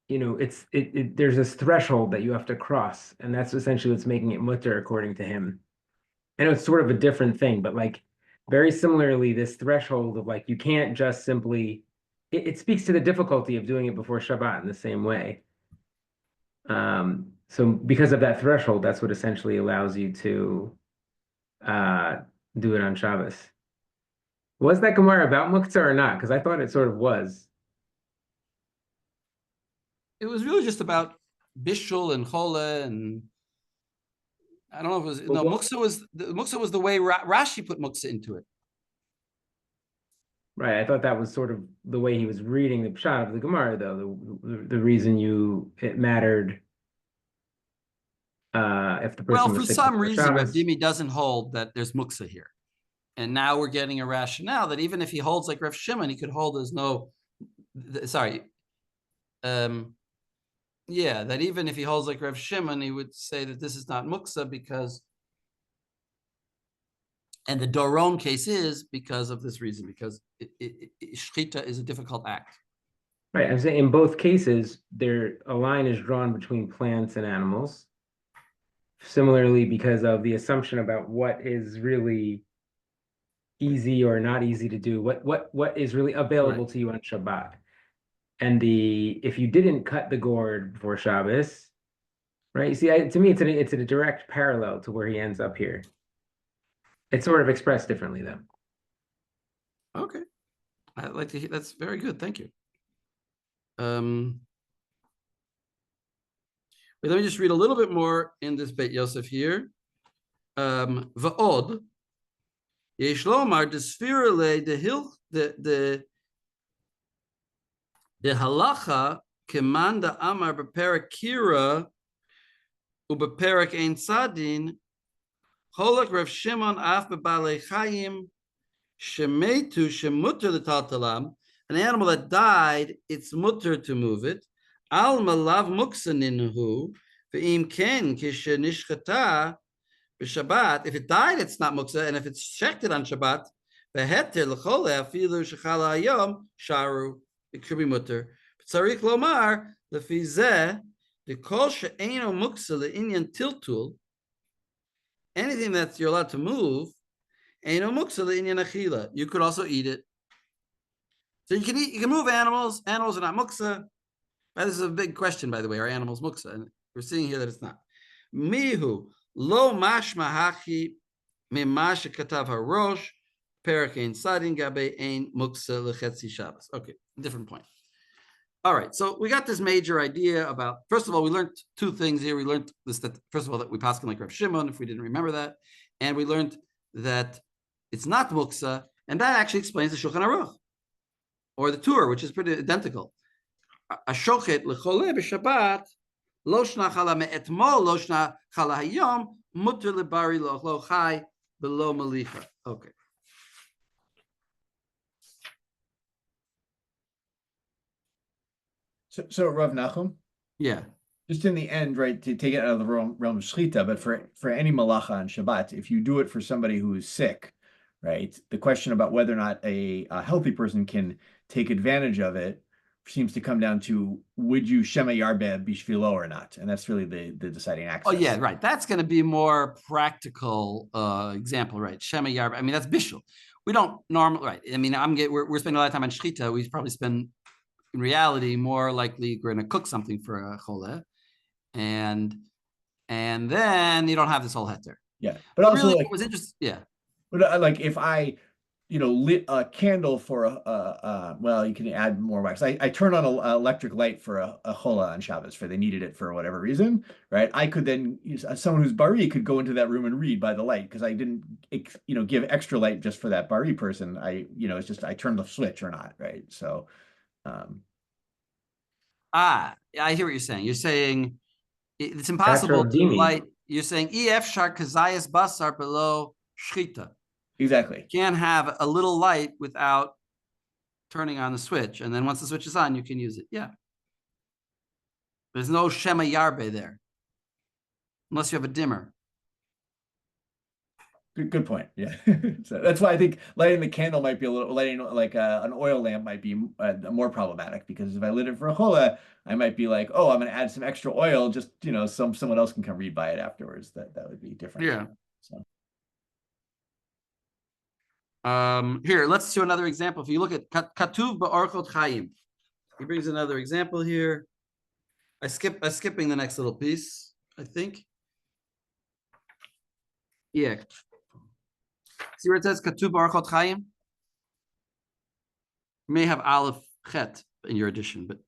there's this threshold that you have to cross, and that's essentially what's making it mutter according to him. I know it's sort of a different thing, but like very similarly, this threshold of like you can't just simply. It speaks to the difficulty of doing it before Shabbat in the same way. So because of that threshold, that's what essentially allows you to do it on Shabbos. Was that Gemara about muktzah or not? Because I thought it sort of was.
It was really just about bishul and chola, and I don't know if it was muktzah was the way Rashi put muktzah into it.
Right, I thought that was sort of the way he was reading the pshat of the Gemara, though. The reason it mattered if the person was
for some reason, Rav
Shabbos.
Dimi doesn't hold that there's muktzah here, and now we're getting a rationale that even if he holds like Rav Shimon, he could hold there's no. That even if he holds like Rav Shimon, he would say that this is not muktzah because. And the Doron case is because of this reason, because shchita is a difficult act.
Right, I'm saying in both cases, a line is drawn between plants and animals. Similarly, because of the assumption about what is really easy or not easy to do, what is really available to you on Shabbat. And if you didn't cut the gourd before Shabbos, right? You see, to me, it's a direct parallel to where he ends up here. It's sort of expressed differently, though.
Okay, I'd like to hear. That's very good. Thank you. Let me just read a little bit more in this Beit Yosef here. Va'od yesh lomar desfira le the halacha kemanda amar beperak kira ubeperak ein sadin. Cholak Rav Shimon af bebalei chayim shemetu shemuter l'taltalam. An animal that died, it's mutter to move it. Al malav muksaninhu ve'im ken kishenishchata b'Shabbat. If it died, it's not muksa, and if it's shechted on Shabbat, ve'heter l'choleh afilu shechala hayom sharu. It could be mutter. Tzarich lomar lefi zeh dekol she'eino muksa le'inyan tiltul. Anything that you're allowed to move, eino muksa le'inyan achila. You could also eat it. So you can move animals. Animals are not muksa. This is a big question, by the way. Are animals muksa? And we're seeing here that it's not. Mihu lo mashma hachi mimash katav harosh perak ein sadin gabe ein muksa lechetzi Shabbos. Okay, different point. All right, so we got this major idea about. First of all, we learned two things here. We learned this that first of all that we pass like Rav Shimon, if we didn't remember that, and we learned that it's not muksa, and that actually explains the Shulchan Aruch or the Tur, which is pretty identical. Ashochet lechole b'Shabbat lo shna chala me'etmol lo shna chala hayom muter lebari lo chai below malicha. Okay.
So Rav Nachum,
Yeah.
just in the end, right, to take it out of the realm of shchita, but for any malacha on Shabbat, if you do it for somebody who is sick, right, the question about whether or not a healthy person can take advantage of it seems to come down to, would you shema yarbeh bishvilo or not? And that's really the deciding axis.
Oh yeah, right. That's going to be more practical example, right? Shema yarbeh. I mean, that's bishul. we don't normally, right? I mean, we're spending a lot of time on shchita. We probably spend, in reality, more likely we're going to cook something for a chole, and then you don't have this whole heter.
Yeah, but also
really,
like
what was interesting, yeah.
But like if I, lit a candle for well, you can add more wax. I turn on an electric light for a chola on Shabbos for they needed it for whatever reason, right? I could then use someone who's bari could go into that room and read by the light because I didn't, give extra light just for that bari person. It's just I turned the switch or not, right? So,
I hear what you're saying. You're saying it's impossible to
Dimi.
light. You're saying ef shar kazayas basar below shchita.
exactly.
You can't have a little light without turning on the switch, and then once the switch is on, you can use it. Yeah. There's no Shema Yarbe there, unless you have a dimmer.
Good point. Yeah. So that's why I think lighting the candle might be lighting like an oil lamp might be more problematic because if I lit it for a chola, I might be like, oh, I'm going to add some extra oil. Just, someone else can come read by it afterwards. That would be different.
Yeah.
So.
Here, let's do another example. If you look at Katuv Ba'orchot Chaim, he brings another example here. I'm skipping the next little piece, I think. Yeah. See where it says Katuv Ba'orchot Chaim? You may have Aleph Chet in your edition, but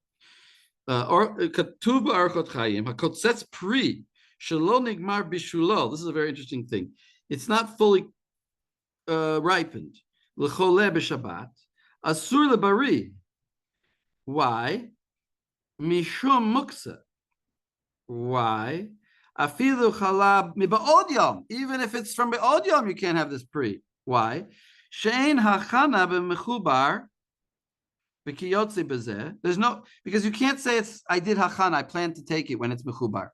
Katuv Ba'orchot Chaim, HaKotzetz Pri, Shelo Nigmar Bishulo. This is a very interesting thing. It's not fully ripened. L'chole b'Shabbat, asur lebari. Why? Mishum muksa. Why? Afilu chalab miba'od yom. Even if it's from ba'od yom, you can't have this pri. Why? She'ein hachana b'mechubar v'kiyotzi b'zeh. There's no, because you can't say I did hachana, I plan to take it when it's mechubar.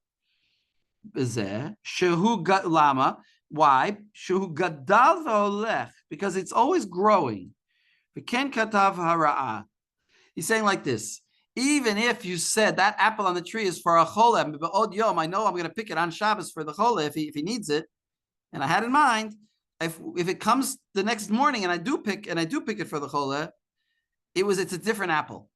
B'zeh. Shehu lama. Why? Shehu gadal v'olech. Because it's always growing. V'ken katav hara'ah. He's saying like this. Even if you said that apple on the tree is for a cholem, b'od yom, I know I'm going to pick it on Shabbos for the chole if he needs it, and I had in mind if it comes the next morning and I do pick it for the chole, it's a different apple.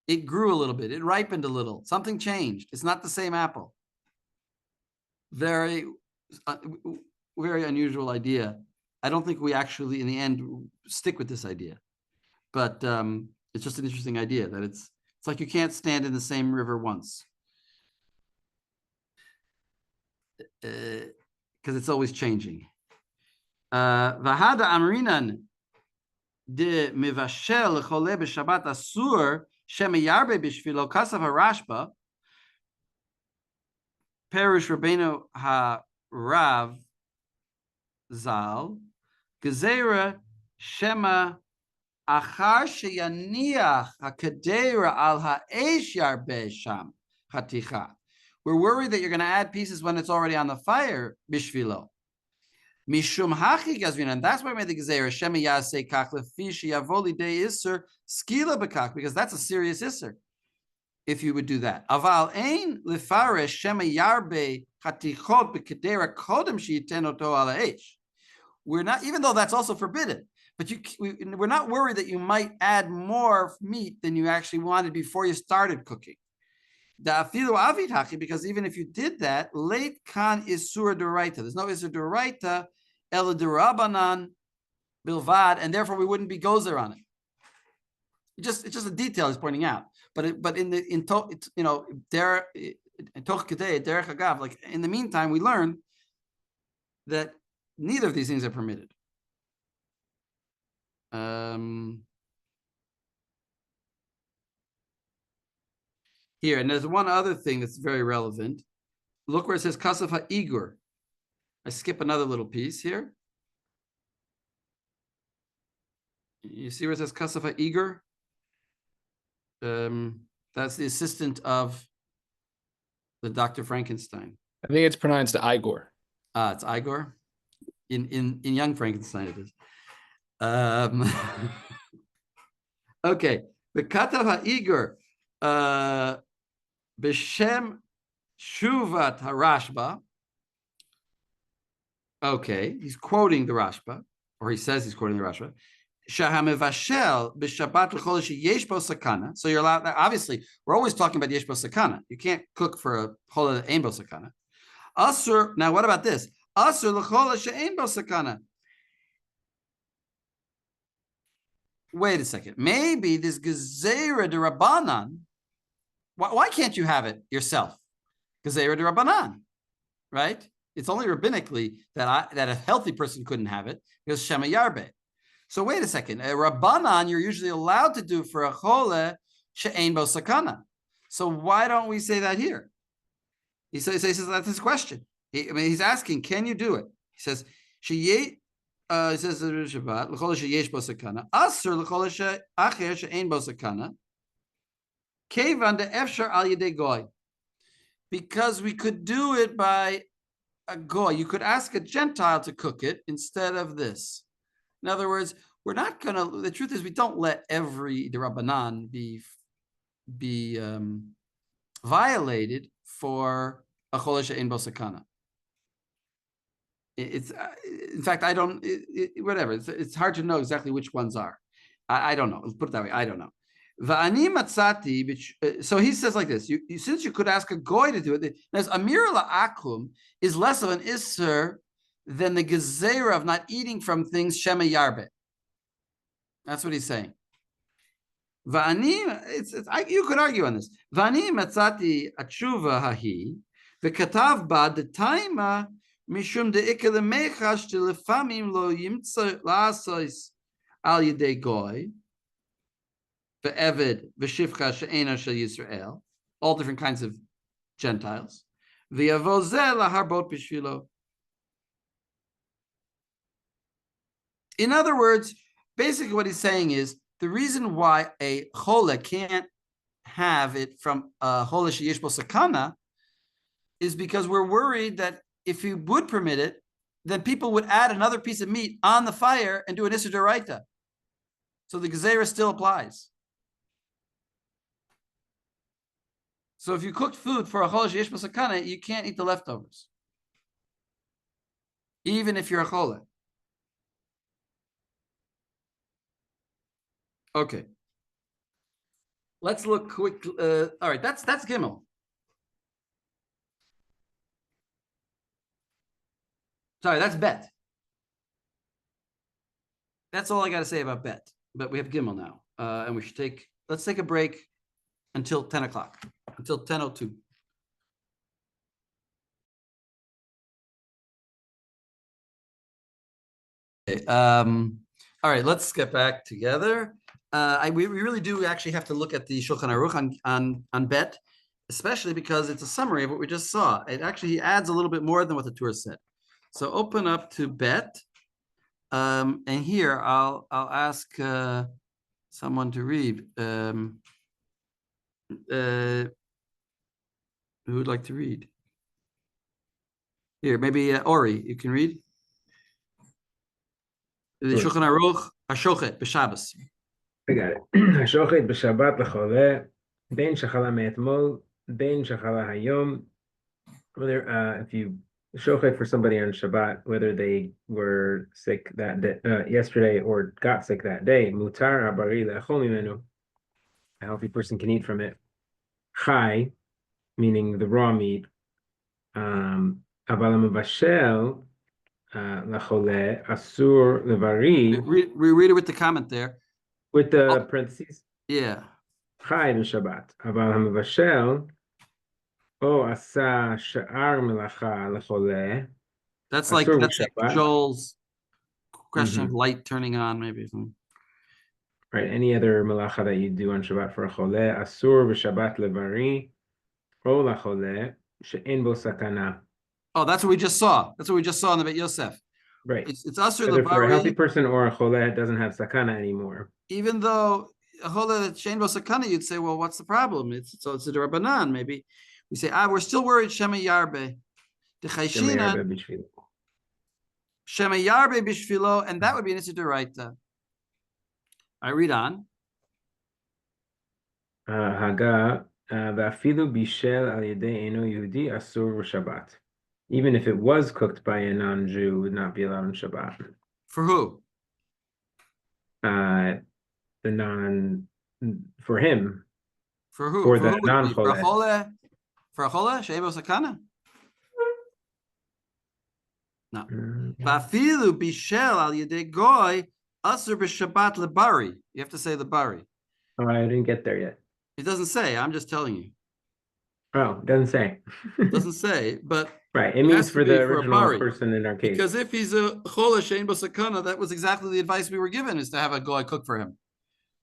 It grew a little bit, it ripened a little, something changed. It's not the same apple. Very, very unusual idea. I don't think we actually, in the end, stick with this idea, but it's just an interesting idea that it's like you can't stand in the same river once because it's always changing. Vahada amrinan de mivashel chole b'Shabbat asur shemiyarbe b'shvilo kasav harashba perish Rabbeinu harav zal gezera shema achar sheyaniach hakadera al ha'esh yarbe sham chaticha. We're worried that you're going to add pieces when it's already on the fire. Bishvilo mishum hachi gazvin, and that's why we made the gezera shema yasei kach lefi sheyavoli de iser skila bekach, because that's a serious iser. If you would do that, aval ein lefaresh shema yarbe chatichot bekadera kodem sheyiten oto al ha'esh. We're not, even though that's also forbidden. But we're not worried that you might add more meat than you actually wanted before you started cooking. Because even if you did that, late kan isur d'oraita. There's no isur d'oraita, ela d'rabanan bilvad, and therefore we wouldn't be gozer on it. It's just a detail he's pointing out. But in the meantime, we learn that neither of these things are permitted. Here, and there's one other thing that's very relevant. Look where it says Kasaf HaIgur. I skip another little piece here. You see where it says Kasaf HaIgur? That's the assistant of the Dr. Frankenstein.
I think it's pronounced Igor.
It's Igor. In Young Frankenstein it is. Okay, the Katav HaIgur B'Shem Shuvat HaRashba. Okay, he's quoting the Rashba or or he says he's quoting the Rashba. Shahamevashel b'Shabbat l'chol sheyesh bo sakana. So you're allowed. Obviously, we're always talking about yesh bo sakana. You can't cook for a chol that ain't bo sakana. Asur. Now, what about this? Asur l'chol she'ain bo sakana. Wait a second. Maybe this gezerah de rabbanan. Why can't you have it yourself? Gezerah de rabbanan, right? It's only rabbinically that a healthy person couldn't have it because shema yarbe. So wait a second. A rabbanan you're usually allowed to do for a chole she'ein bo sakana. So why don't we say that here? He says that's his question. He's asking, can you do it? He says he says Shabbat l'chol sheyesh bo sakana asur l'chol she'acher she'ein bo sakana kevan de'efshar al yedei goy, because we could do it by a goy. You could ask a Gentile to cook it instead of this. In other words, we're not going to, the truth is we don't let every Rabbanan be violated for a chol she'ein bo sakana. It's in fact, I don't, whatever. It's hard to know exactly which ones are. I don't know. Let's put it that way. I don't know. Va'ani matzati, so he says like this, since you could ask a goy to do it, as amir la'akum is less of an isser than the gezerah of not eating from things shema yarbe. That's what he's saying. Va'ani, you could argue on this. Va'ani matzati atshuva hahi v'katav ba d'taima mishum de'ikah lemechash telefamim lo yimtza la'asos al yedei goy ve'eved v'shivcha she'ena shel Yisrael, all different kinds of Gentiles. V'yavozeh laharbot b'shvilo. In other words, basically what he's saying is the reason why a chole can't have it from a chole sheyesh bo sakana is because we're worried that if he would permit it, then people would add another piece of meat on the fire and do an issur d'oraita. So the gezerah still applies. So if you cooked food for a chole sheyesh bo sakana, you can't eat the leftovers, even if you're a chole. Okay. Let's look quick. All right, that's Gimel. Sorry, that's Bet. That's all I got to say about Bet. But we have Gimel now, and we should let's take a break until 10 o'clock, until 10:02. Okay. All right, let's get back together. We really do actually have to look at the Shulchan Aruch on Bet, especially because it's a summary of what we just saw. He adds a little bit more than what the Torah said. So open up to Bet, and here I'll ask someone to read. Who would like to read? Here, maybe Ori, you can read. The Shulchan Aruch Hashochet b'Shabbos.
I got it. Hashochet b'Shabbat l'choleh, ben shachala me'etmol, ben shachala hayom. Whether if you shochet for somebody on Shabbat, whether they were sick that day, yesterday or got sick that day, mutar habari le'achol mimenu. A healthy person can eat from it. Chai, meaning the raw meat. Aval hamevashel l'choleh asur levari.
Read it with the comment there.
With the parentheses?
Yeah.
Chai b'Shabbat. Aval hamevashel o asa sha'ar melacha l'choleh.
That's like Joel's question of light turning on, maybe.
Right. Any other melacha that you do on Shabbat for a choleh, asur b'Shabbat levari o lacholeh she'en bo sakana.
Oh, that's what we just saw. That's what we just saw in the Bet Yosef.
Right.
It's asur
Whether for a healthy
levari.
person or a choleh, it doesn't have sakana anymore.
Even though a chole that she'en bo sakana, you'd say, well, what's the problem? It's a Rabbanan. Maybe we say, we're still worried shema yarbe. Shema yarbe bishvilo, and that would be an issur d'oraita. I read on.
Haga v'afilu bishel al yedei eno Yehudi asur v'Shabbat. Even if it was cooked by a non-Jew, would not be allowed on Shabbat.
For who?
the non for him
For who?
for
For
the
who would it be? For a
non-chole.
chole? For a chole? Shebo sakana? No. Vafilu bishel al yedei goy asur b'shabbat lebari. You have to say the bari.
Oh, I didn't get there yet.
It doesn't say. I'm just telling you.
Oh, it doesn't say.
It doesn't say, but
Right. It
it
means
has to
for
be
the
for a
original
bari.
person in our case.
Because if he's a chole shein b'sakana, that was exactly the advice we were given, is to have a goy cook for him.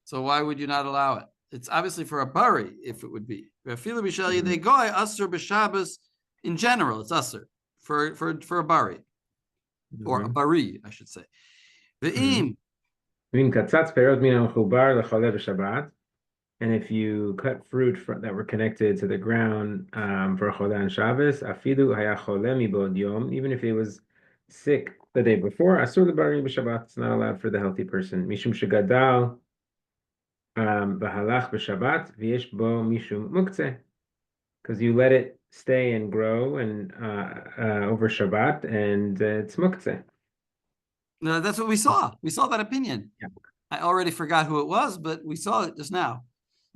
So why would you not allow it? It's obviously for a bari, if it would be. Vafilu bishel yedei goy asur b'shabbos in general. It's asur for a bari. Or a bari, I should say. Ve'im.
And if you cut fruit that were connected to the ground for Chola and Shabbos, afidu haya chole mibod yom, even if he was sick the day before, asur lebari b'Shabbat, it's not allowed for the healthy person. Mishum shegadal b'halach b'Shabbat v'yesh bo mishum muktzeh, because you let it stay and grow and over Shabbat, and it's muktzeh.
No, that's what we saw. We saw that opinion.
Yeah.
I already forgot who it was, but we saw it just now.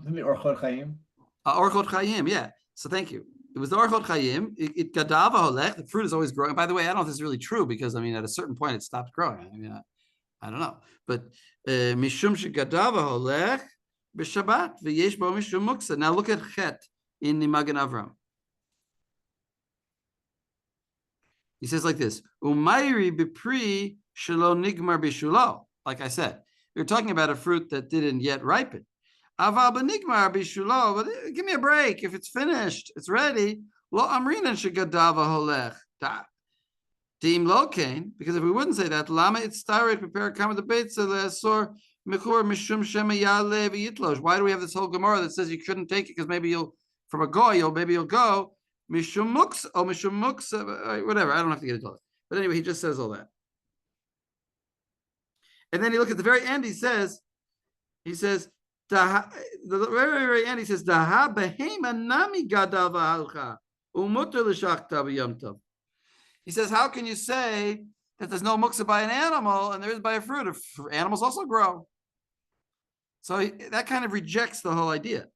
Orchot Chaim.
Orchot Chaim, yeah. So thank you. It was the Orchot Chaim. It gadava holech. The fruit is always growing. By the way, I don't know if this is really true, because I mean, at a certain point, it stopped growing. I mean, I don't know. But mishum shegadava holech b'Shabbat v'yesh bo mishum muksa. Now look at Chet in the Magen Avram. He says like this: Umayri b'pri shelo nigmar b'shulo. Like I said, we were talking about a fruit that didn't yet ripen. Aval b'nigmar b'shulo. But give me a break. If it's finished, it's ready. Lo amrinan shegadava holech. Deem lokain. Because if we wouldn't say that, lama itztaret prepare kama the beitza le'asor mechur mishum shema yale v'yitlosh. Why do we have this whole Gemara that says you couldn't take it because maybe you'll from a goy, maybe you'll go. Mishum muks, mishum muks, whatever. I don't have to get into it. But anyway, he just says all that. And then you look at the very end, he says, the very end, he says, Daha behema nami gadav alcha, umuter l'shachta b'yom tov. He says, how can you say that there's no muksa by an animal and there is by a fruit? If animals also grow. So that kind of rejects the whole idea.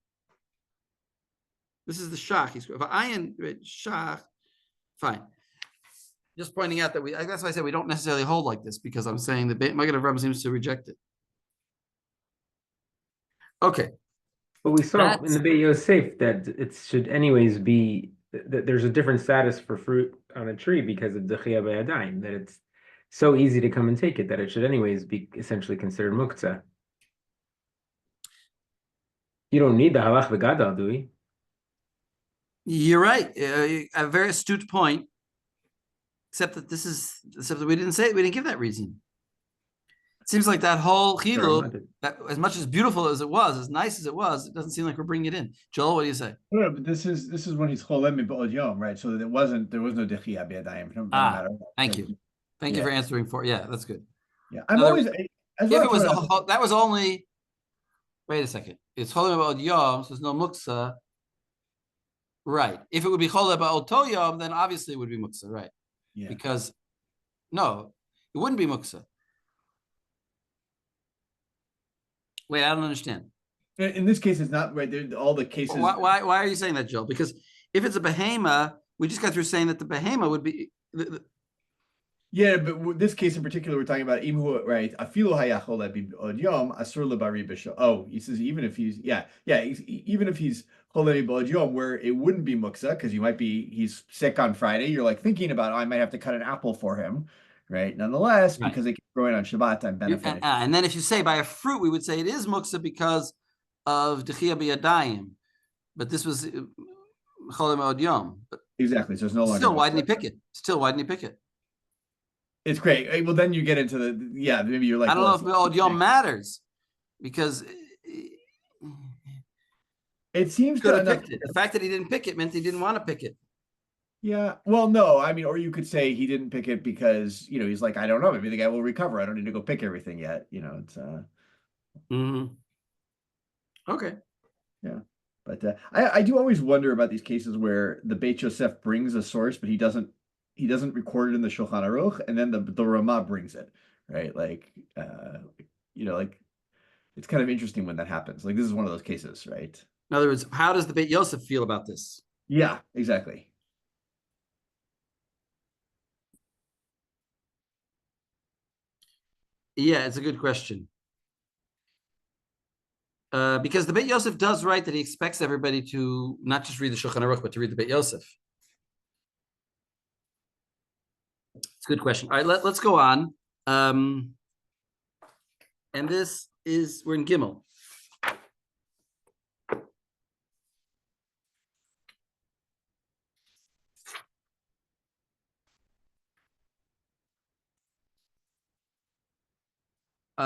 This is the shach. He's iron shach. Fine. Just pointing out that that's why I said we don't necessarily hold like this, because I'm saying the Magen Avraham seems to reject it. Okay.
But we saw in the Beit Yosef that it should anyways be that there's a different status for fruit on a tree because of Dechia B'Yadayim, that it's so easy to come and take it that it should anyways be essentially considered muktzah. You don't need the halach v'gadal, do we?
You're right. A very astute point. Except that we didn't say it. We didn't give that reason. It seems like that whole chilul, that as much as beautiful as it was, as nice as it was, it doesn't seem like we're bringing it in. Joel, what do you say?
No, but this is when he's cholem b'od yom, right? So there was no dechia b'yadayim.
Thank you. Thank you for answering for. Yeah, that's good.
Yeah, I'm always.
That was only. Wait a second. It's cholem b'od yom, so there's no muksa. Right. If it would be cholem b'od to yom, then obviously it would be muksa, right?
Yeah.
Because no, it wouldn't be muksa. Wait, I don't understand.
In this case, it's not right. All the cases.
Why are you saying that, Joel? Because if it's a behema, we just got through saying that the behema would be.
Yeah, but this case in particular, we're talking about imhu, right? Afilu hayachol od yom asur lebari b'shal. Oh, he says even if he's even if he's cholemi b'od yom, where it wouldn't be muksa because he's sick on Friday. You're like thinking about, I might have to cut an apple for him, right? Nonetheless, right. Because it keeps growing on Shabbat, I'm benefiting.
And then if you say by a fruit, we would say it is muksa because of dechia b'yadayim, but this was cholemi od yom.
Exactly. So it's no longer.
Still, why didn't he pick it?
It's great. Well, then you get into maybe you're like,
I don't know if Od Yom matters because
it seems
could have picked it. The fact that he didn't pick it meant he didn't want to pick it.
Yeah. Well, no, I mean, or you could say he didn't pick it because, he's like, I don't know, maybe the guy will recover. I don't need to go pick everything yet. It's
Okay.
Yeah. But I do always wonder about these cases where the Beit Yosef brings a source, but he doesn't record it in the Shulchan Aruch, and then the Ramah brings it, right? Like like it's kind of interesting when that happens. Like this is one of those cases, right?
In other words, how does the Beit Yosef feel about this?
Yeah, exactly.
Yeah, it's a good question. Because the Beit Yosef does write that he expects everybody to not just read the Shulchan Aruch, but to read the Beit Yosef. It's a good question. All right, let's go on. And this is, we're in Gimel.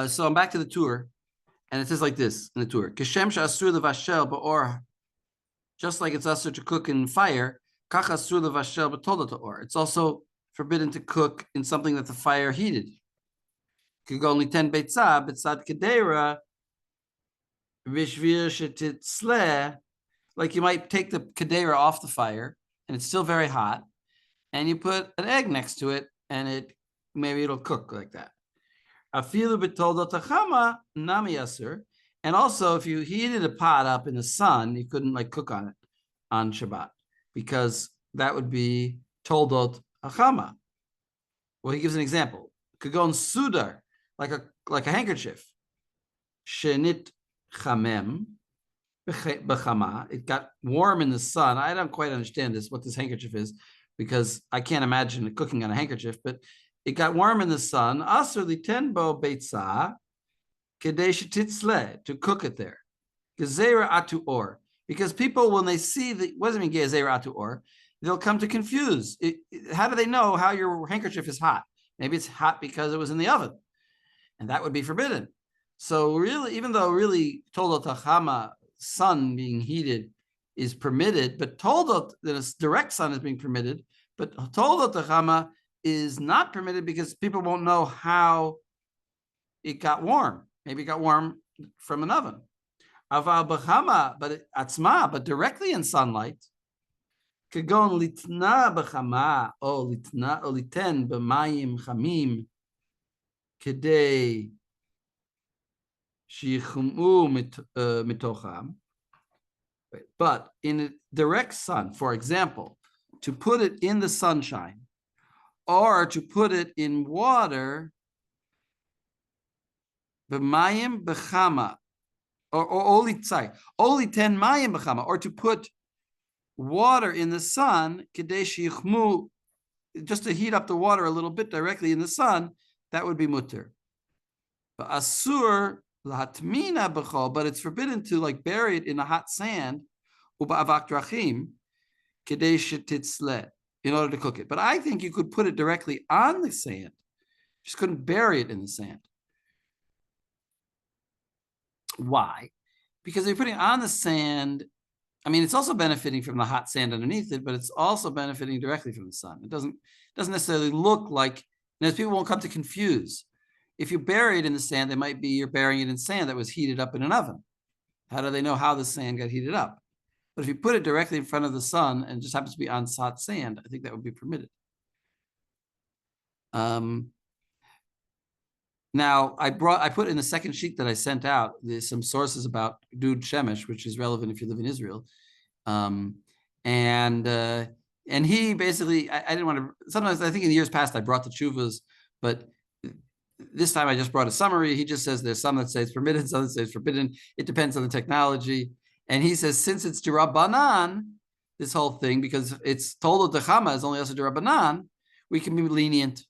So I'm back to the tour, and it says like this in the tour: Kishem she'asur levashel ba'or, just like it's asur to cook in fire. Kach asur levashel b'toldat ha'or. It's also forbidden to cook in something that the fire heated. Could go only 10 beitzah, beitzad kedera, vishvir shetitzleh. Like you might take the kedera off the fire, and it's still very hot, and you put an egg next to it, and maybe it'll cook like that. Afilu b'toldot hachama nami asur. And also, if you heated a pot up in the sun, you couldn't like cook on it on Shabbat, because that would be toldot hachama. Well, he gives an example. Could go on sudar, like a handkerchief. Shenit chamem b'chama. It got warm in the sun. I don't quite understand what this handkerchief is, because I can't imagine cooking on a handkerchief, but it got warm in the sun. Asur litenbo beitzah kedei shetitzleh, to cook it there. Gezerah atu or, because people, when they see what does it mean gezerah atu or, they'll come to confuse. How do they know how your handkerchief is hot? Maybe it's hot because it was in the oven, and that would be forbidden. So really, even though really toldot hachama, sun being heated, is permitted, but toldot, that direct sun is being permitted, but toldot hachama is not permitted because people won't know how it got warm. Maybe it got warm from an oven. Aval b'chama, but directly in sunlight. Kagon litna b'chama, o liten b'mayim chamim, kedei shichumu mitocham. But in a direct sun, for example, to put it in the sunshine, or to put it in water, b'mayim b'chama, or only 10 mayim b'chama, or to put water in the sun, kedei shichmu, just to heat up the water a little bit directly in the sun, that would be mutter. But asur lahatmina b'chol, but it's forbidden to like bury it in the hot sand, uba'avak drachim, kedei shetitzleh, in order to cook it. But I think you could put it directly on the sand. Just couldn't bury it in the sand. Why? Because they're putting it on the sand. I mean, it's also benefiting from the hot sand underneath it, but it's also benefiting directly from the sun. It doesn't necessarily look like, and as people won't come to confuse. If you bury it in the sand, you're burying it in sand that was heated up in an oven. How do they know how the sand got heated up? But if you put it directly in front of the sun and it just happens to be on hot sand, I think that would be permitted. Now, I put in the second sheet that I sent out, there's some sources about Dud Shemesh, which is relevant if you live in Israel. And he basically, I didn't want to, sometimes I think in the years past I brought the tshuvas, but this time I just brought a summary. He just says there's some that say it's permitted, some that say it's forbidden. It depends on the technology. And he says, since it's D'Rabbanan, this whole thing, because it's told that the Chama is only also D'Rabbanan, we can be lenient.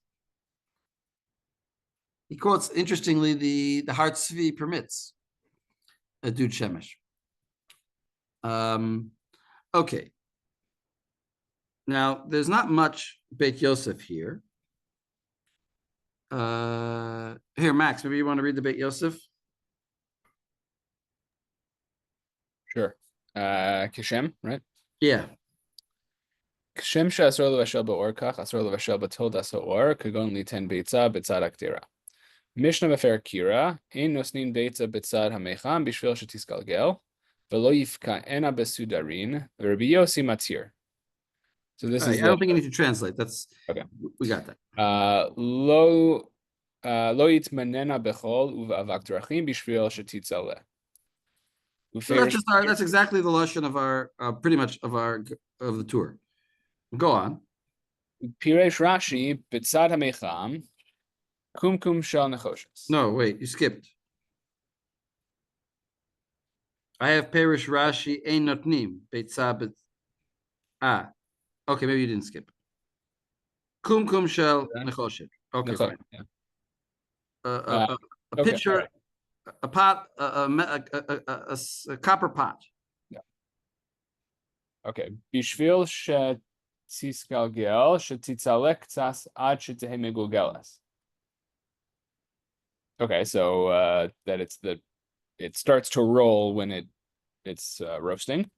He quotes, interestingly, the Har Tzvi permits a Dud Shemesh. Okay. Now, there's not much Beit Yosef here. Here, Max, maybe you want to read the Beit Yosef?
Sure. Kishem, right?
Yeah.
Kishem she'asor levashel ba'or kach, asor levashel b'toldas ha'or, kagon liten beitza b'tzad akdera. Mishnah b'fer kira, ein nosnin beitza b'tzad ha'mecham b'shvil shetisgalgel, v'lo yifka ena besudarin, v'Rabbi Yossi matir. So this is
I don't think you need to translate. That's
okay.
We got that.
Lo lo yitmanena bechol uve'avak drachim bishvil shetitzaleh.
So that's exactly the lashon of our pretty much of the tour. Go on.
Piresh Rashi b'tzad hamecham kumkum shel nechoshes.
No, wait, you skipped. I have Perish Rashi ein notnim beitzah. Okay, maybe you didn't skip. Kum shel nechoshet. Okay, fine.
Yeah.
A
Okay,
pitcher,
right.
a pot, a copper pot.
Okay. Bishvil shetiskalgel shetitzaleh ktsas ad shetehe megulgelas. Okay, so that it starts to roll when it's roasting.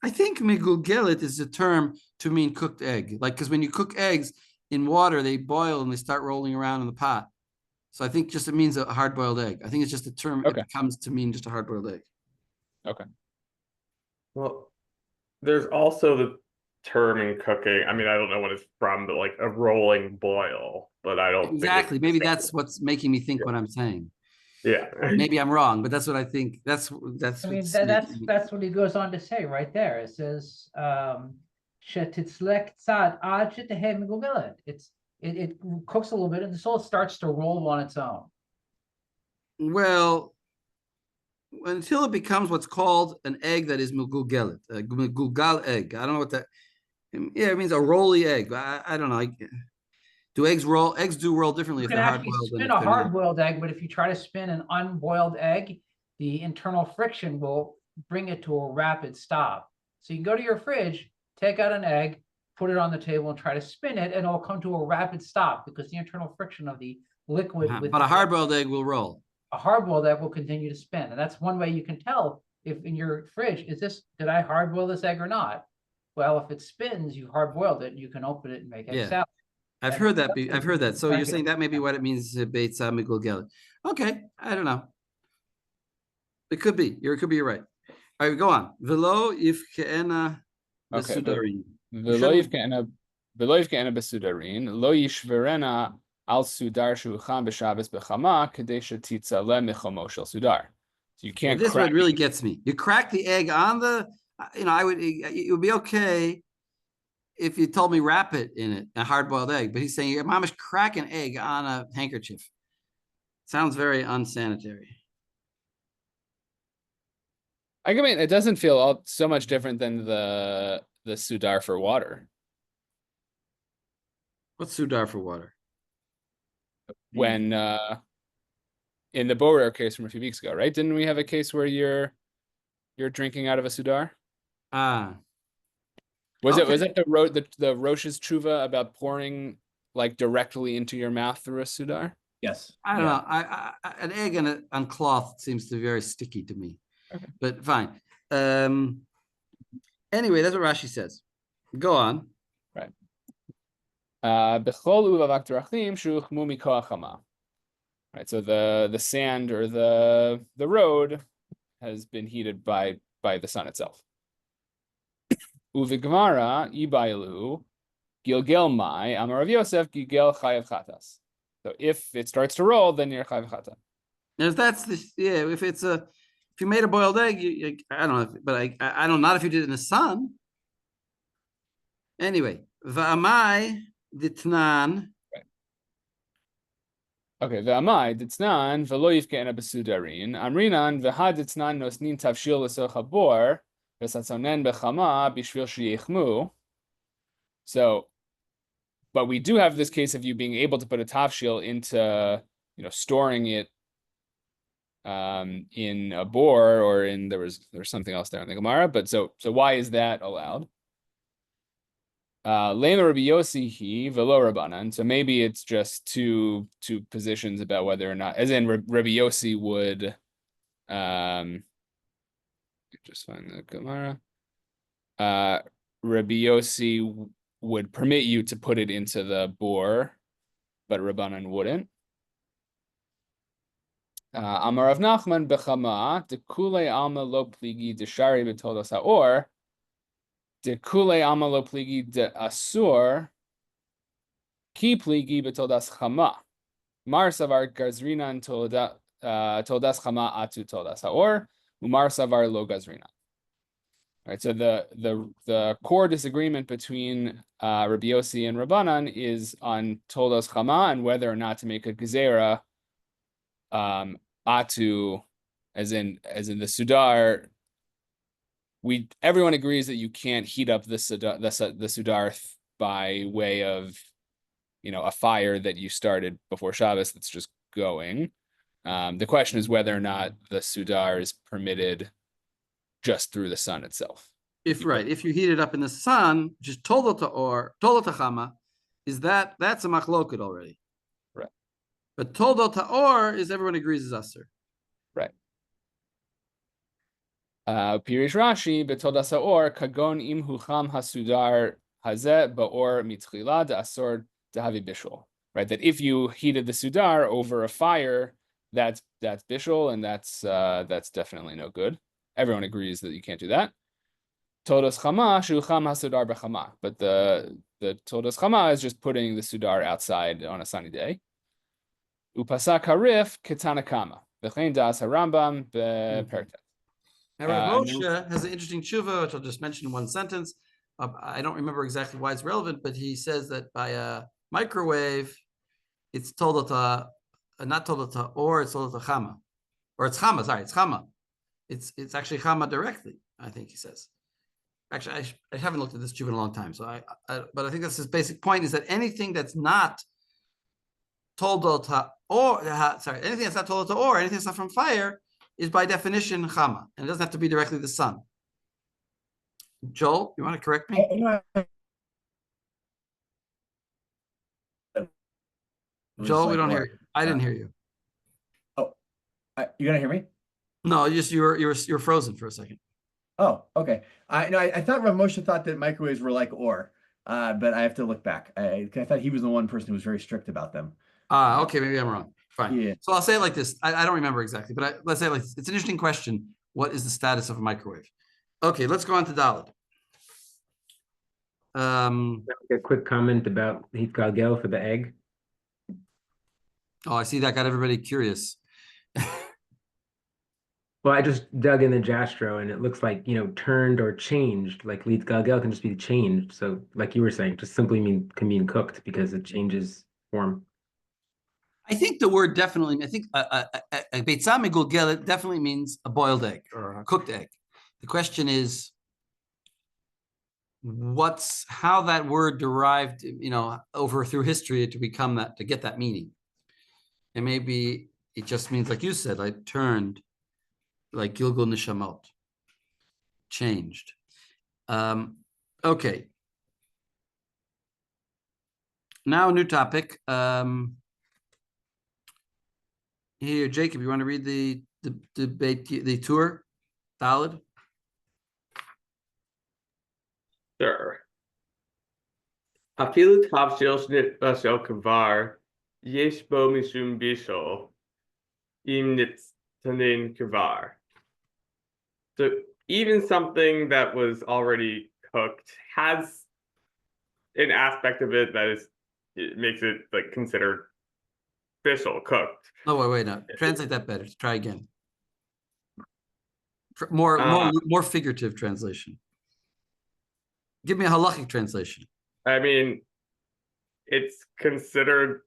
I think megulgelet is a term to mean cooked egg. Like, because when you cook eggs in water, they boil and they start rolling around in the pot. So I think just it means a hard-boiled egg. I think it's just a term.
Okay.
It comes to mean just a hard-boiled egg.
Okay.
Well, there's also the term in cooking. I mean, I don't know what it's from, but like a rolling boil. But I don't
Exactly.
think
Maybe that's what's making me think what I'm saying.
Yeah.
Maybe I'm wrong, but that's what I think. That's.
I mean,
what's
that's what he goes on to say right there. It says, "Shetitzlek tzad ad shetehe megugelet." It cooks a little bit and the soul starts to roll on its own.
Well, until it becomes what's called an egg that is megugelet, a megugal egg. I don't know what that. Yeah, it means a rolly egg. I don't know. Do eggs roll? Eggs do roll differently
You
if
can
they're
actually
hard-boiled.
spin a hard-boiled egg, but if you try to spin an unboiled egg, the internal friction will bring it to a rapid stop. So you can go to your fridge, take out an egg, put it on the table and try to spin it, and it'll come to a rapid stop because the internal friction of the liquid.
But a hard-boiled egg will roll.
A hard-boiled egg will continue to spin. And that's one way you can tell if in your fridge, did I hard-boil this egg or not? Well, if it spins, you hard-boiled it, and you can open it and make egg salad.
I've heard that. I've heard that. So you're saying that may be what it means, beitzah megulgelet. Okay, I don't know. It could be. It could be. You're right. All right, go on. Velo yifkeena besudarin.
Velo yifkeena besudarin. Lo yishverena al sudar shuchan b'Shabbos b'chama kadei shetitzaleh michomo shel sudar. So you can't.
This is what really gets me. You crack the egg on the. It would be okay if you told me wrap it in it, a hard-boiled egg, but he's saying your mom is crack an egg on a handkerchief. Sounds very unsanitary.
I mean, it doesn't feel so much different than the sudar for water.
What's sudar for water?
When in the Borer case from a few weeks ago, right? Didn't we have a case where you're drinking out of a sudar? Was it the Rosh's tshuva about pouring like directly into your mouth through a sudar?
Yes.
I don't know. An egg on cloth seems to be very sticky to me.
Okay.
But fine. Anyway, that's what Rashi says. Go on.
Right. Bechol uvavak drachim shuchmu mikoach hama. Right. So the sand or the road has been heated by the sun itself. Uvigmara ibailu gilgel mai amar Rav Yosef gilgel chayav chatas. So if it starts to roll, then you're chayav chata.
If you made a boiled egg, I don't know, but I don't, not if you did it in the sun. Anyway, va'amai ditnan.
Okay, va'amai ditnan v'lo yifke'ena besudarin amrinan v'ha ditnan nosnin tavshil l'soch habor v'satzonen b'chama b'shvil sheyichmu. So, but we do have this case of you being able to put a tavshil into, storing it in a bor or in there's something else there in the Gemara, but so why is that allowed? Lema Rabbi Yossi he velo Rabbanan. So maybe it's just two positions about whether or not, as in Rabbi Yossi would just find the Gemara. Rabbi Yossi would permit you to put it into the bor, but Rabbanan wouldn't. Amar Rav Nachman bechama dekule alma lo pligi deshari betodos haor dekule alma lo pligi de asur ki pligi betodas chama. Mar savar gazrinan todas chama atu todas haor, umar savar lo gazrinan. Right, so the core disagreement between Rabbi Yossi and Rabbanan is on Toldos Chama and whether or not to make a gezerah atu, as in the sudar. Everyone agrees that you can't heat up the sudar by way of a fire that you started before Shabbos that's just going. The question is whether or not the sudar is permitted just through the sun itself.
If you heat it up in the sun, just tolot chama, that's a machloket already.
Right.
But tolot or is everyone agrees is aser.
Right. Pirish Rashi betodas haor kagon im hucham hasudar hazeh baor mitchila de asor dehavi bishul. Right, that if you heated the sudar over a fire, that's bishul, and that's definitely no good. Everyone agrees that you can't do that. Todos chama shucham hasudar bechama, but the todos chama is just putting the sudar outside on a sunny day. Upasak harif ketanakama v'chein das harambam bepertet.
Now, Rav Moshe has an interesting tshuva, which I'll just mention in one sentence. I don't remember exactly why it's relevant, but he says that by a microwave, it's tolota, not tolota, or it's tolota chama, or it's chama. Sorry, it's chama. It's actually chama directly. I think he says. Actually, I haven't looked at this tshuva in a long time, so but I think that's his basic point: is that anything that's not toldota or anything that's not toldota or anything that's not from fire is by definition chama, and it doesn't have to be directly the sun. Joel, you want to correct me? Joel, we don't hear you. I didn't hear you.
Oh, you gonna hear me?
No, you're frozen for a second.
Oh, okay. I thought Rav Moshe thought that microwaves were like ore, but I have to look back. I thought he was the one person who was very strict about them.
Okay, maybe I'm wrong. Fine.
Yeah.
So I'll say it like this. I don't remember exactly, but let's say it's an interesting question. What is the status of a microwave? Okay, let's go on to Dalet.
A quick comment about heat galgel for the egg.
Oh, I see that got everybody curious.
Well, I just dug in the Jastro and it looks like, turned or changed, like lead galgel can just be changed. So like you were saying, just simply can mean cooked because it changes form.
I think the word definitely, I think a beitzah megulgelet definitely means a boiled egg or a cooked egg. The question is, how that word derived, over through history to become that, to get that meaning. And maybe it just means, like you said, like turned, like Gilgul Nishamot, changed. Okay. Now a new topic. Here, Jacob, you want to read the debate, the tour, Dalet?
Sure. Afilu tav shel shnit shel kavar yesh bo mishum bishol im nitzanin kavar. So even something that was already cooked has an aspect of it that it makes it like considered bishol, cooked.
Oh, wait, no. Translate that better. Try again. More figurative translation. Give me a halachic translation.
I mean, it's considered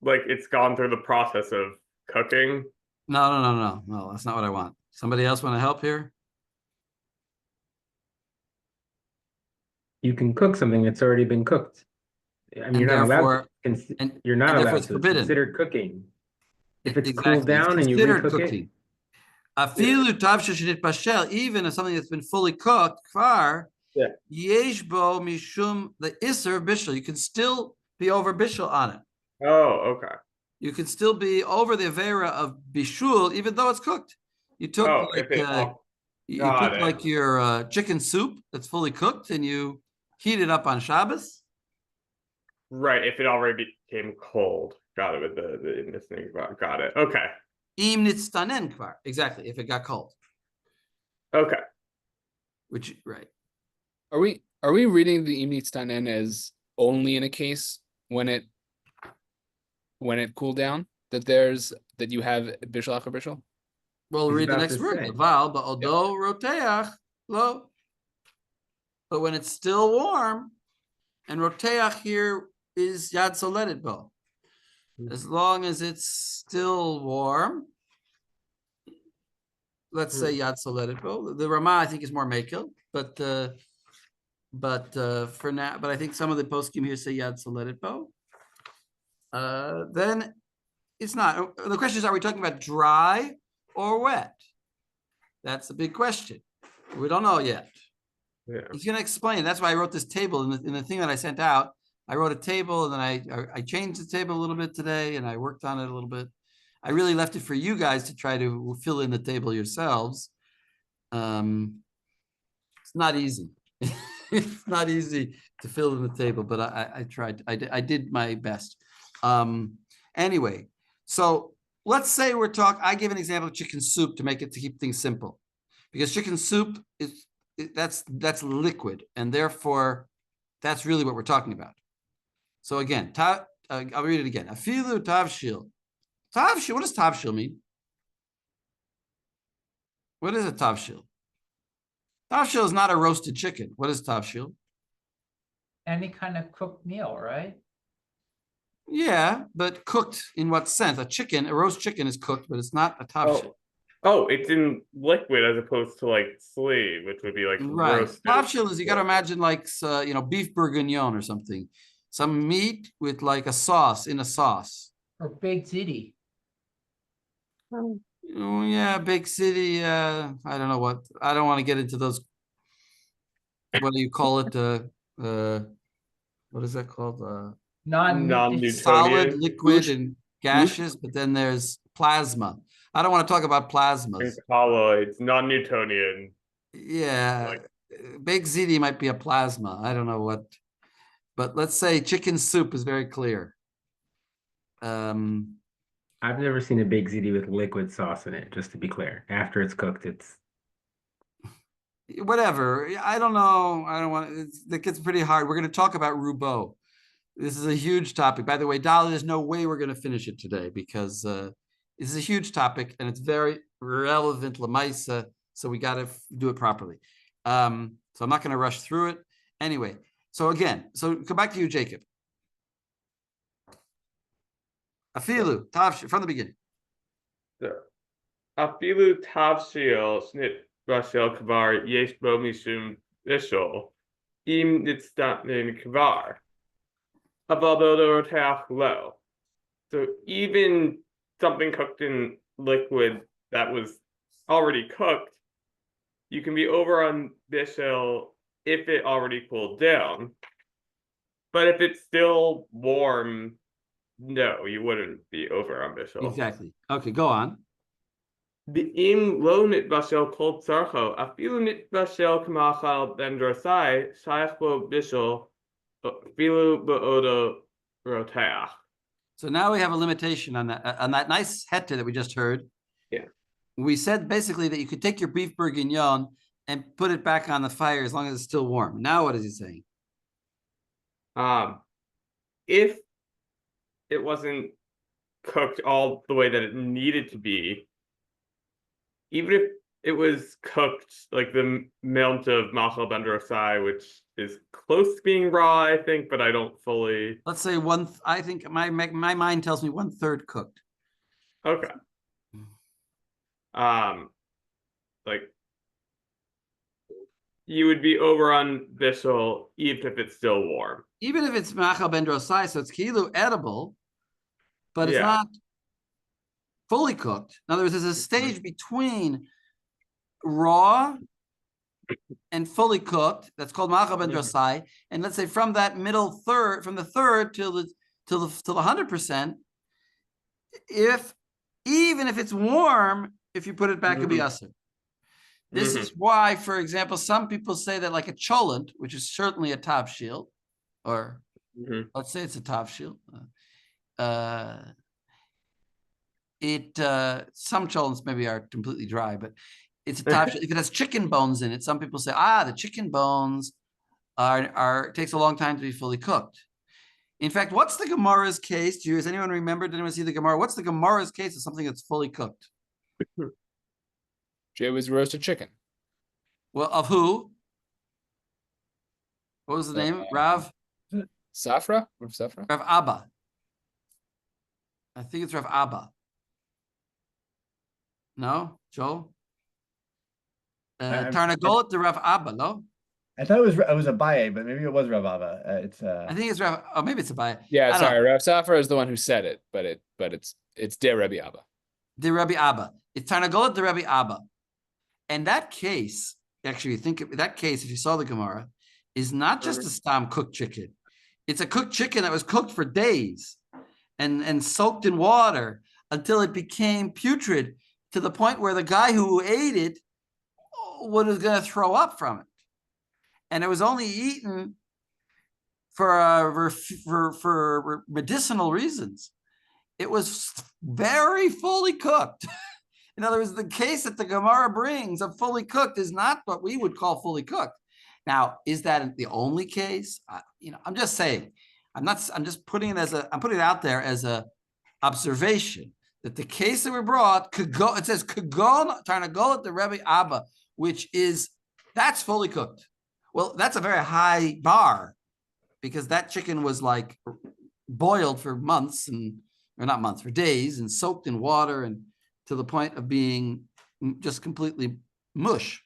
like it's gone through the process of cooking.
No. That's not what I want. Somebody else want to help here?
You can cook something that's already been cooked. I mean, you're not allowed to consider cooking. If it's cooled down and you recook it.
Afilu tav sheshinit bashel, even if something that's been fully cooked, kvar, yesh bo mishum the iser bishul. You can still be over bishul on it.
Oh, okay.
You can still be over the avera of bishul, even though it's cooked. You took like your chicken soup that's fully cooked and you heat it up on Shabbos.
Right, if it already became cold. Got it with the in this thing. Got it. Okay.
Im nitztanen kvar. Exactly, if it got cold.
Okay.
Right.
Are we reading the im nitztanen as only in a case when it when it cooled down that you have bishul achar bishul?
We'll
He's
read the
about
next
to
word.
say.
Laval, but although roteach, lo. But when it's still warm, and roteach here is yad soledet bo. As long as it's still warm, let's say yad soledet bo. The Rama I think is more makil, but for now, but I think some of the poskim here say yad soledet bo. Then it's not. The question is, are we talking about dry or wet? That's the big question. We don't know yet.
Yeah.
He's going to explain. That's why I wrote this table in the thing that I sent out. I wrote a table, and then I changed the table a little bit today, and I worked on it a little bit. I really left it for you guys to try to fill in the table yourselves. It's not easy. It's not easy to fill in the table, but I tried. I did my best. Anyway, so let's say we're talking. I give an example of chicken soup to keep things simple, because chicken soup that's liquid, and therefore that's really what we're talking about. So again, I'll read it again. Afilu tavshil. Tavshil. What does tavshil mean? What is a tavshil? Tavshil is not a roasted chicken. What is tavshil?
Any kind of cooked meal, right?
Yeah, but cooked in what sense? A roast chicken is cooked, but it's not a tavshil.
Oh, it's in liquid as opposed to like sleeve, which would be like
Right.
roasted.
Tavshil is, you got to imagine like beef bourguignon or something, some meat with like a sauce in a sauce.
Or baked ziti.
Oh, yeah, big city. I don't know what. I don't want to get into those. What do you call it? What is that called?
Non-Newtonian.
Solid, liquid, and gaseous. But then there's plasma. I don't want to talk about plasmas.
And colloids, non-Newtonian.
Yeah, big ziti might be a plasma. I don't know what, but let's say chicken soup is very clear.
I've never seen a big ziti with liquid sauce in it, just to be clear. After it's cooked, it's
Whatever. I don't know. I don't want. It gets pretty hard. We're going to talk about Roubeau. This is a huge topic. By the way, Dolly, there's no way we're going to finish it today because this is a huge topic and it's very relevant lamaisa. So we got to do it properly. So I'm not going to rush through it. Anyway, so come back to you, Jacob. Afilu, tavshil, from the beginning.
Afilu tavshil snit rashel kvar yesh bo mishum bishul im nitzdatnin kvar avado roteach lo. So even something cooked in liquid that was already cooked, you can be over on bishul if it already cooled down. But if it's still warm, no, you wouldn't be over on bishul.
Exactly. Okay, go on.
The im lo nitbashel kol tzarcho afilu nitbashel kamachal ben drasai shaykh bo bishul afilu ba'odo roteach.
So now we have a limitation on that nice heta that we just heard.
Yeah.
We said basically that you could take your beef bourguignon and put it back on the fire as long as it's still warm. Now what is he saying?
If it wasn't cooked all the way that it needed to be, even if it was cooked like the amount of machal ben drasai, which is close to being raw, I think, but I don't fully.
Let's say I think my mind tells me 1/3 cooked.
Okay. Like you would be over on bishul even if it's still warm.
Even if it's machal ben drasai, so it's kilu edible, but it's
Yeah.
not fully cooked. In other words, there's a stage between raw and fully cooked that's called machal ben drasai, and let's say from that middle third, from the third till the 100%, even if it's warm, if you put it back, it'll be usher. This is why, for example, some people say that like a cholent, which is certainly a tavshil, or let's say it's a tavshil. Some cholents maybe are completely dry, but it's a tavshil. If it has chicken bones in it, some people say, the chicken bones are takes a long time to be fully cooked. In fact, what's the Gemara's case? Does anyone remember? Did anyone see the Gemara? What's the Gemara's case of something that's fully cooked?
It was roasted chicken.
Well, of who? What was the name? Rav
Safra? Rav Safra?
Rav Abba. I think it's Rav Abba. No, Joel? Tarnagolet to Rav Abba, no?
I thought it was Abaye, but maybe it was Rav Abba.
I think it's Rav. Oh, maybe it's Abaye.
Yeah,
I don't
sorry,
know.
Rav Safra is the one who said it, but it's De Rebbe Abba.
The Rabbi Abba. It's Tarnagolet the Rabbi Abba. And that case, actually, you think of that case, if you saw the Gemara, is not just a stam cooked chicken. It's a cooked chicken that was cooked for days and soaked in water until it became putrid to the point where the guy who ate it was going to throw up from it. And it was only eaten for medicinal reasons. It was very fully cooked. In other words, the case that the Gemara brings of fully cooked is not what we would call fully cooked. Now, is that the only case? I'm just saying. I'm just putting it I'm putting it out there as a observation that the case that we brought could go. It says could go trying to go at the Rebbe Abba, which is that's fully cooked. Well, that's a very high bar because that chicken was like boiled for months or not months, for days and soaked in water and to the point of being just completely mush.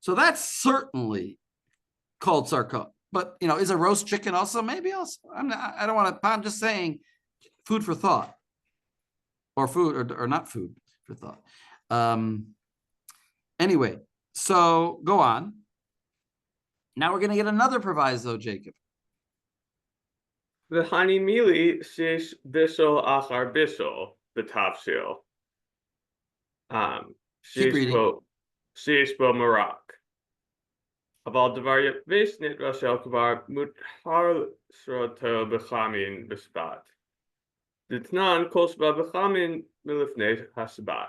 So that's certainly called sarko. But, is a roast chicken also? Maybe also. I don't want to, I'm just saying food for thought or food or not food for thought. Anyway, so go on. Now we're going to get another proviso, Jacob.
The honey mili shesh bishol achar bishol b'tavshil.
Keep reading.
Shesh bo marak. Aval davar yaveshnit rashel kvar mutar shroto b'chamin b'shbat. Ditnan kol shba b'chamin milifnei hashabat.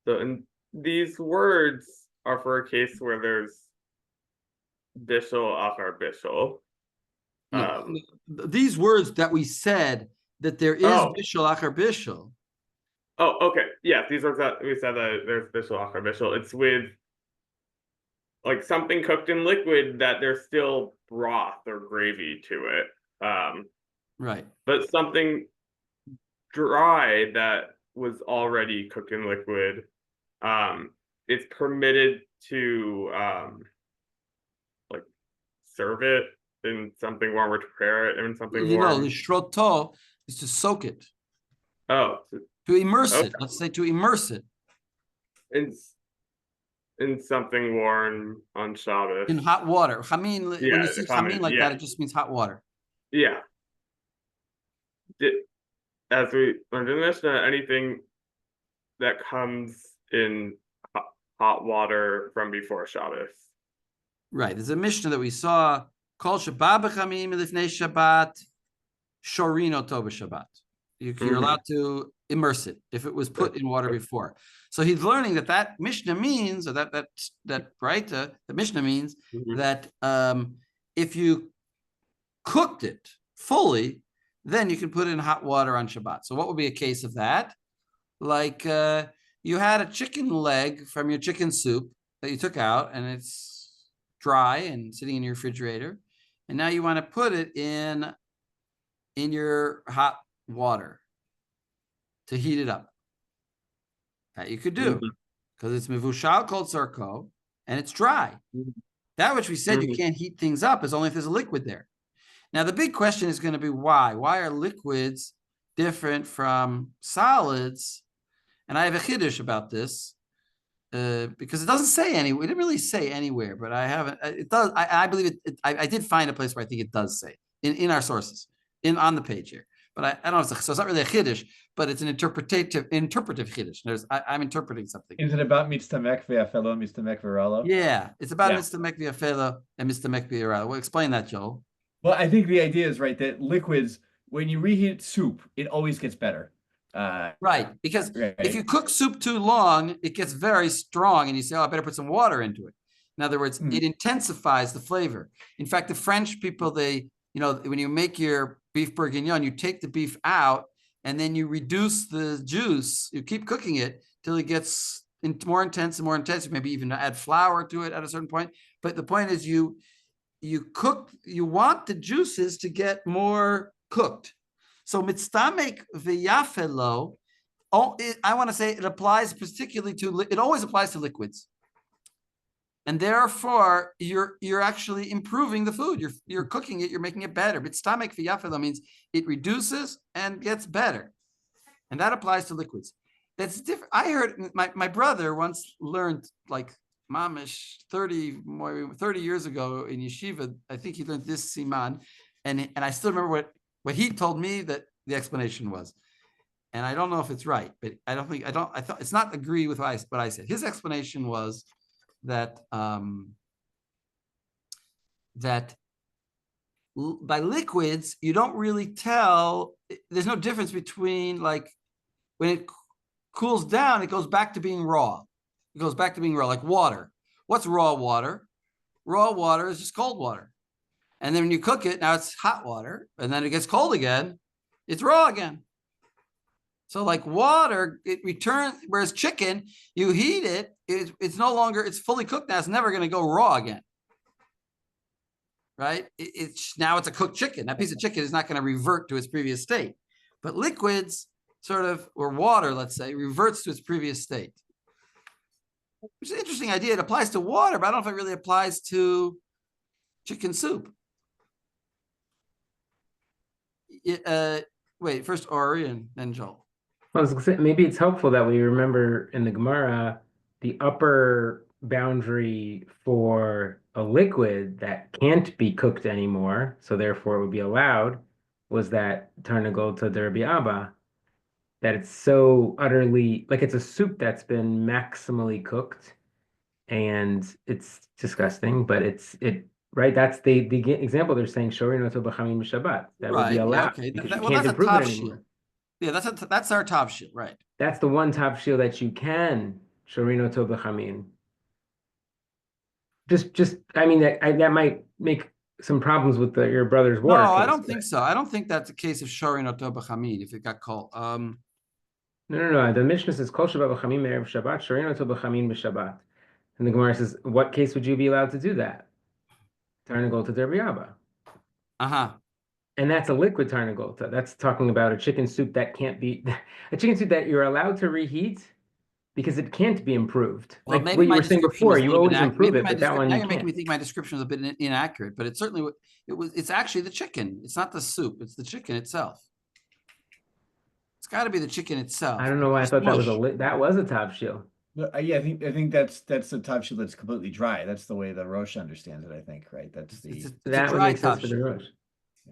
So, and these words are for a case where there's bishol achar bishol.
These words that we said that there is bishul achar bishul.
Oh, okay. Yeah, these are that we said that there's bishul achar bishul. It's with like something cooked in liquid that there's still broth or gravy to it.
Right.
But something dry that was already cooked in liquid, it's permitted to like serve it in something warm or to prepare it in something warm.
The shroto is to soak it.
Oh.
To immerse it. Let's say to immerse it.
In something warm on Shabbos.
In hot water. Chamin, when you see chamin like that, it just means hot water.
Yeah. As we learned in the Mishnah, anything that comes in hot water from before Shabbos.
Right. There's a Mishnah that we saw. Kol Shabbat b'chamim lifnei Shabbat, shorino to b'Shabbat. You're allowed to immerse it if it was put in water before. So he's learning that Mishnah means, or that the Mishnah means that if you cooked it fully, then you can put it in hot water on Shabbat. So what would be a case of that? Like you had a chicken leg from your chicken soup that you took out, and it's dry and sitting in your refrigerator, and now you want to put it in your hot water to heat it up. That you could do because it's mevushal called sarko and it's dry. That which we said you can't heat things up is only if there's a liquid there. Now the big question is going to be why? Why are liquids different from solids? And I have a chiddush about this because it doesn't say anywhere. It didn't really say anywhere, but I haven't. It does. I believe it. I did find a place where I think it does say in our sources on the page here. But I don't know. So it's not really a chiddush, but it's an interpretive chiddush. I'm interpreting something.
Is it about mitztamek ve'afelo, mitztamek ve'ralo?
Yeah, it's about mitztamek ve'afelo and mitztamek ve'ralo. Well, explain that, Joel.
Well, I think the idea is right that liquids, when you reheat soup, it always gets better.
Right, because if you cook soup too long, it gets very strong, and you say, "Oh, I better put some water into it." In other words, it intensifies the flavor. In fact, the French people, when you make your beef bourguignon, you take the beef out and then you reduce the juice. You keep cooking it till it gets more intense and more intense. Maybe even add flour to it at a certain point. But the point is you want the juices to get more cooked. So mitstamek v'yafelo, I want to say it applies particularly it always applies to liquids. And therefore, you're actually improving the food. You're cooking it, you're making it better. Mitstamek v'yafelo means it reduces and gets better. And that applies to liquids. That's different. I heard my brother once learned, like, mamish 30 years ago in yeshiva. I think he learned this siman, and I still remember what he told me that the explanation was, and I don't know if it's right, but I thought it's not agree with what I said. His explanation was that that by liquids you don't really tell. There's no difference between, like, when it cools down, it goes back to being raw. It goes back to being raw, like water. What's raw water? Raw water is just cold water. And then when you cook it, now it's hot water. And then it gets cold again, it's raw again. So like water, it returns, whereas chicken, you heat it, it's no longer, it's fully cooked now. It's never going to go raw again. Right? Now it's a cooked chicken. That piece of chicken is not going to revert to its previous state. But liquids, sort of, or water, let's say, reverts to its previous state. Which is an interesting idea. It applies to water, but I don't know if it really applies to chicken soup. Wait, first Ori and then Joel.
Well, maybe it's helpful that we remember in the Gemara the upper boundary for a liquid that can't be cooked anymore, so therefore it would be allowed, was that Tarnagolta Derbi Abba, that it's so utterly, like, it's a soup that's been maximally cooked and it's disgusting, but right, that's the example. They're saying Shorino to B'chamin B'Shabbat. That would be allowed.
Okay.
Because
Well,
you can't
that's a
improve
top
it anymore.
shield. Yeah, that's our top shield, right?
That's the one top shield that you can Shorino to B'chamin. Just I mean, that might make some problems with your brother's water.
No,
case,
I don't think so. I don't think that's the case of Shorino to B'chamin if it got cold.
No. The Mishnah says Kol Shabbat B'chamin Me'erev Shabbat Shorino to B'chamin B'Shabbat. And the Gemara says, what case would you be allowed to do that? Tarnagolta Derbi Abba. And that's a liquid Tarnagolta. That's talking about a chicken soup that can't be, a chicken soup that you're allowed to reheat because it can't be improved.
Well,
like
maybe
what you
my
were saying before, you always improve it, but that one
now
you
you're making
can't.
me think my description was a bit inaccurate, but it's certainly it's actually the chicken. It's not the soup. It's the chicken itself. It's got to be the chicken itself.
I don't know why I thought that was a top shield.
Yeah, I think that's the top shield that's completely dry. That's the way the Rosh understands it, I think, right? That's
that would make sense for the Rosh.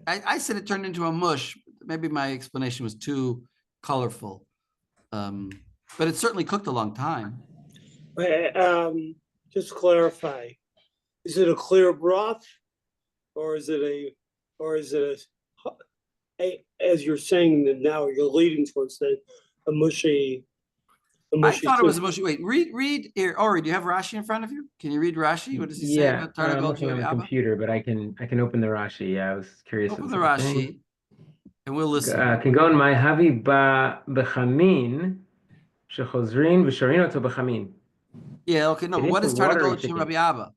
I said it turned into a mush. Maybe my explanation was too colorful, but it's certainly cooked a long time.
Just to clarify, is it a clear broth, or is it as you're saying that now you're leading towards that, a mushy?
I thought it was a mushy. Wait, read here. Ori, do you have Rashi in front of you? Can you read Rashi? What does he say about Tarnagol?
I'm looking on the computer, but I can open the Rashi. Yeah, I was curious.
Open the Rashi, and we'll listen.
Can go on my havi ba bechamin shechozrin v'shorino to bechamin.
Yeah. Okay. No. What is Tarnagol Rabbi Abba?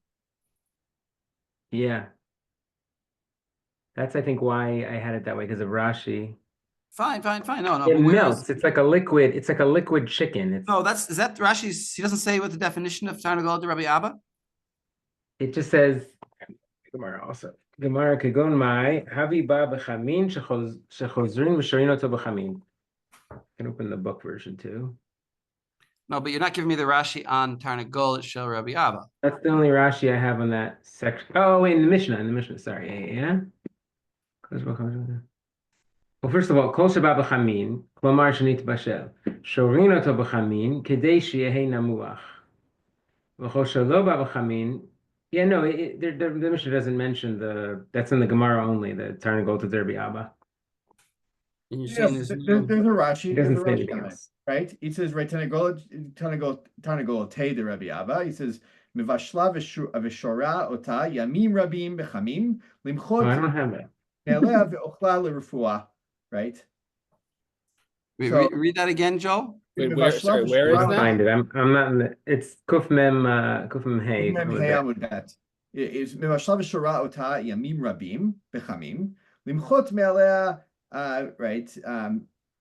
Yeah. That's, I think, why I had it that way, because of Rashi.
Fine. No.
It melts. It's like a liquid. It's like a liquid chicken. Is
that Rashi's? He doesn't say what the definition of Tarnagol Rabbi Abba.
It just says Gemara also. Gemara kagon mai havi ba bechamin shechozrin v'shorino to bechamin. I can open the book version too.
No, but you're not giving me the Rashi on Tarnagol Shel Rabbi Abba.
That's the only Rashi I have on that section. Oh, wait, in the Mishnah. Sorry, yeah. Well, first of all, Kol Shabbat B'chamin, Klomar Shenit Bashel, Shorino to B'chamin, Kedei Sheyehi Namuach. V'chol Shelo B'chamin. Yeah, no, the Mishnah doesn't mention that's in the Gemara only, the Tarnagol to Derbi Abba.
Yes, there's a Rashi.
It doesn't say anything else.
Right? He says, right, Tarnagol Te de Rabbi Abba. He says, מבשלה ושורה אותה ימים רבים בחמים, למחות
Oh, I don't have it.
מעליה ואוכלה לרפואה, right?
Read that again, Joe.
Wait, where is
I'll
that?
find it. I'm not in the, it's Kuf Mem Hey.
Amud Bet. Is מבשלה ושורה אותה ימים רבים בחמים, למחות מעליה, right?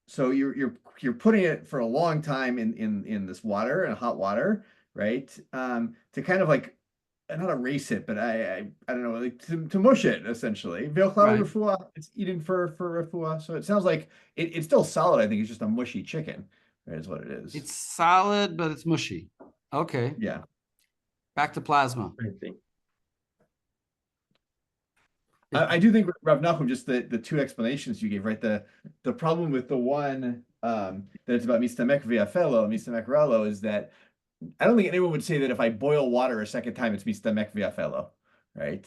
So you're putting it for a long time in this water, in hot water, right? To kind of like not erase it, but I don't know, like to mush it essentially.
Right.
It's eating for refuah. So it sounds like it's still solid. I think it's just a mushy chicken, right, is what it is.
It's solid, but it's mushy. Okay.
Yeah.
Back to plasma.
I think.
I do think, Rav Nachum, just the two explanations you gave, right? The problem with the one that it's about mistamek v'afelo, mistamek ralo, is that I don't think anyone would say that if I boil water a second time, it's mistamek v'afelo, right?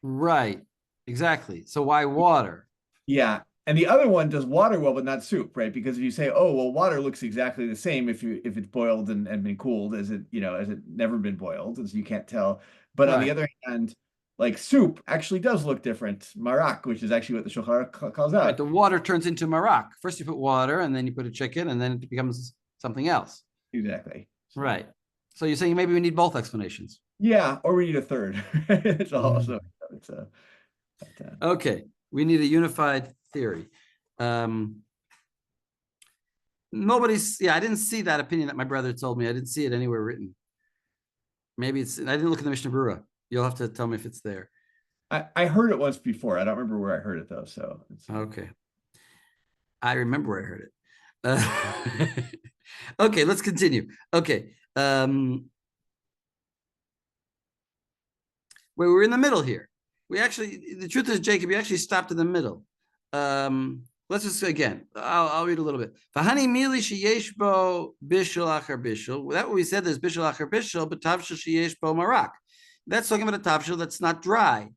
Right. Exactly. So why water?
Yeah. And the other one does water well, but not soup, right? Because if you say, oh, well, water looks exactly the same if it's boiled and been cooled as it never been boiled, and so you can't tell. But on the other hand, like soup actually does look different. Marak, which is actually what the Shulchan Aruch calls out.
Right, the water turns into marak. First you put water, and then you put a chicken, and then it becomes something else.
Exactly.
Right. So you're saying maybe we need both explanations.
Yeah, or we need a third. It's also
Okay, we need a unified theory. Nobody's. Yeah, I didn't see that opinion that my brother told me. I didn't see it anywhere written. Maybe it's. I didn't look in the Mishnah Berurah. You'll have to tell me if it's there.
I heard it once before. I don't remember where I heard it though. So
okay. I remember where I heard it. Okay, let's continue. Okay. We're in the middle here. The truth is, Jacob, you actually stopped in the middle. Let's just again. I'll read a little bit. V'hani mili sheyesh bo bishul achar bishul. That what we said. There's bishul achar bishul, but tavshil sheyesh bo marak. That's talking about a tavshil that's not dry.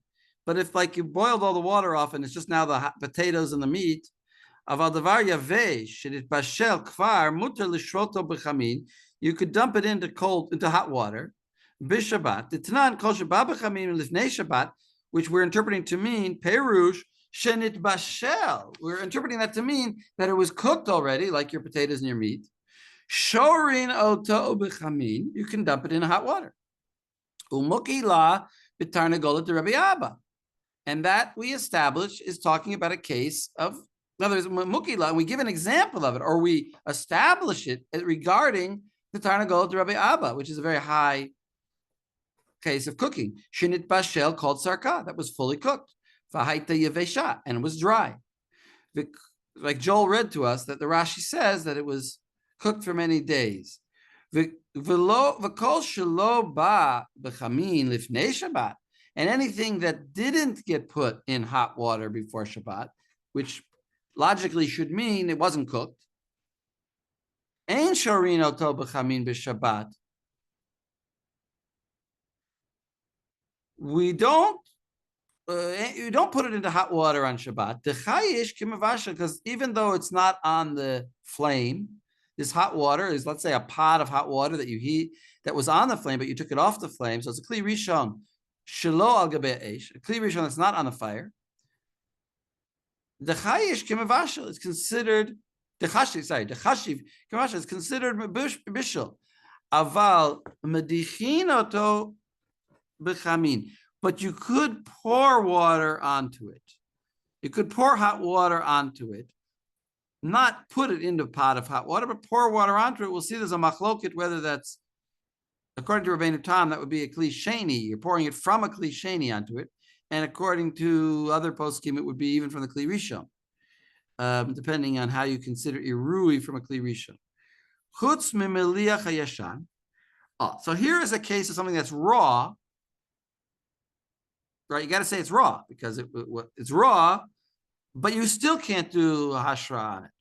But if like you boiled all the water off and it's just now the hot potatoes and the meat, aval davar yaveh shedit bashel kvar muter lishroto b'chamin. You could dump it into hot water. Bishabat. The Tanan kol sheba b'chamin lifnei Shabbat, which we're interpreting to mean perush shenit bashel. We're interpreting that to mean that it was cooked already, like your potatoes and your meat. Shorin oto b'chamin. You can dump it in hot water. Umukila b'tarnagola to Rabbi Abba. And that we establish is talking about a case of, in other words, mukila, and we give an example of it, or we establish it regarding the tarnagola to Rabbi Abba, which is a very high case of cooking. Shinit bashel called sarka, that was fully cooked. Vahaita yevesha, and it was dry. Like Joel read to us that the Rashi says that it was cooked for many days. V'kol shelo ba b'chamin lifnei Shabbat, and anything that didn't get put in hot water before Shabbat, which logically should mean it wasn't cooked. Ein shorin oto b'chamin b'Shabbat. You don't put it into hot water on Shabbat. The chayish kimavasha, because even though it's not on the flame, this hot water is, let's say, a pot of hot water that you heat that was on the flame, but you took it off the flame. So it's a kli rishon, shelo al gabei eish, a kli rishon that's not on the fire. The chayish kimavasha is considered the chashiv kimavasha is considered bishul. Aval medichin oto b'chamin, but you could pour water onto it. You could pour hot water onto it, not put it into a pot of hot water, but pour water onto it. We'll see there's a machloket, whether that's, according to Rabbeinu Tam, that would be a kli sheni. You're pouring it from a kli sheni onto it. And according to other poskim, it would be even from the kli rishon, depending on how you consider irui from a kli rishon. Chutz mimeliach hayashan. So here is a case of something that's raw. Right, you got to say it's raw because it's raw, but you still can't do a hashra on it.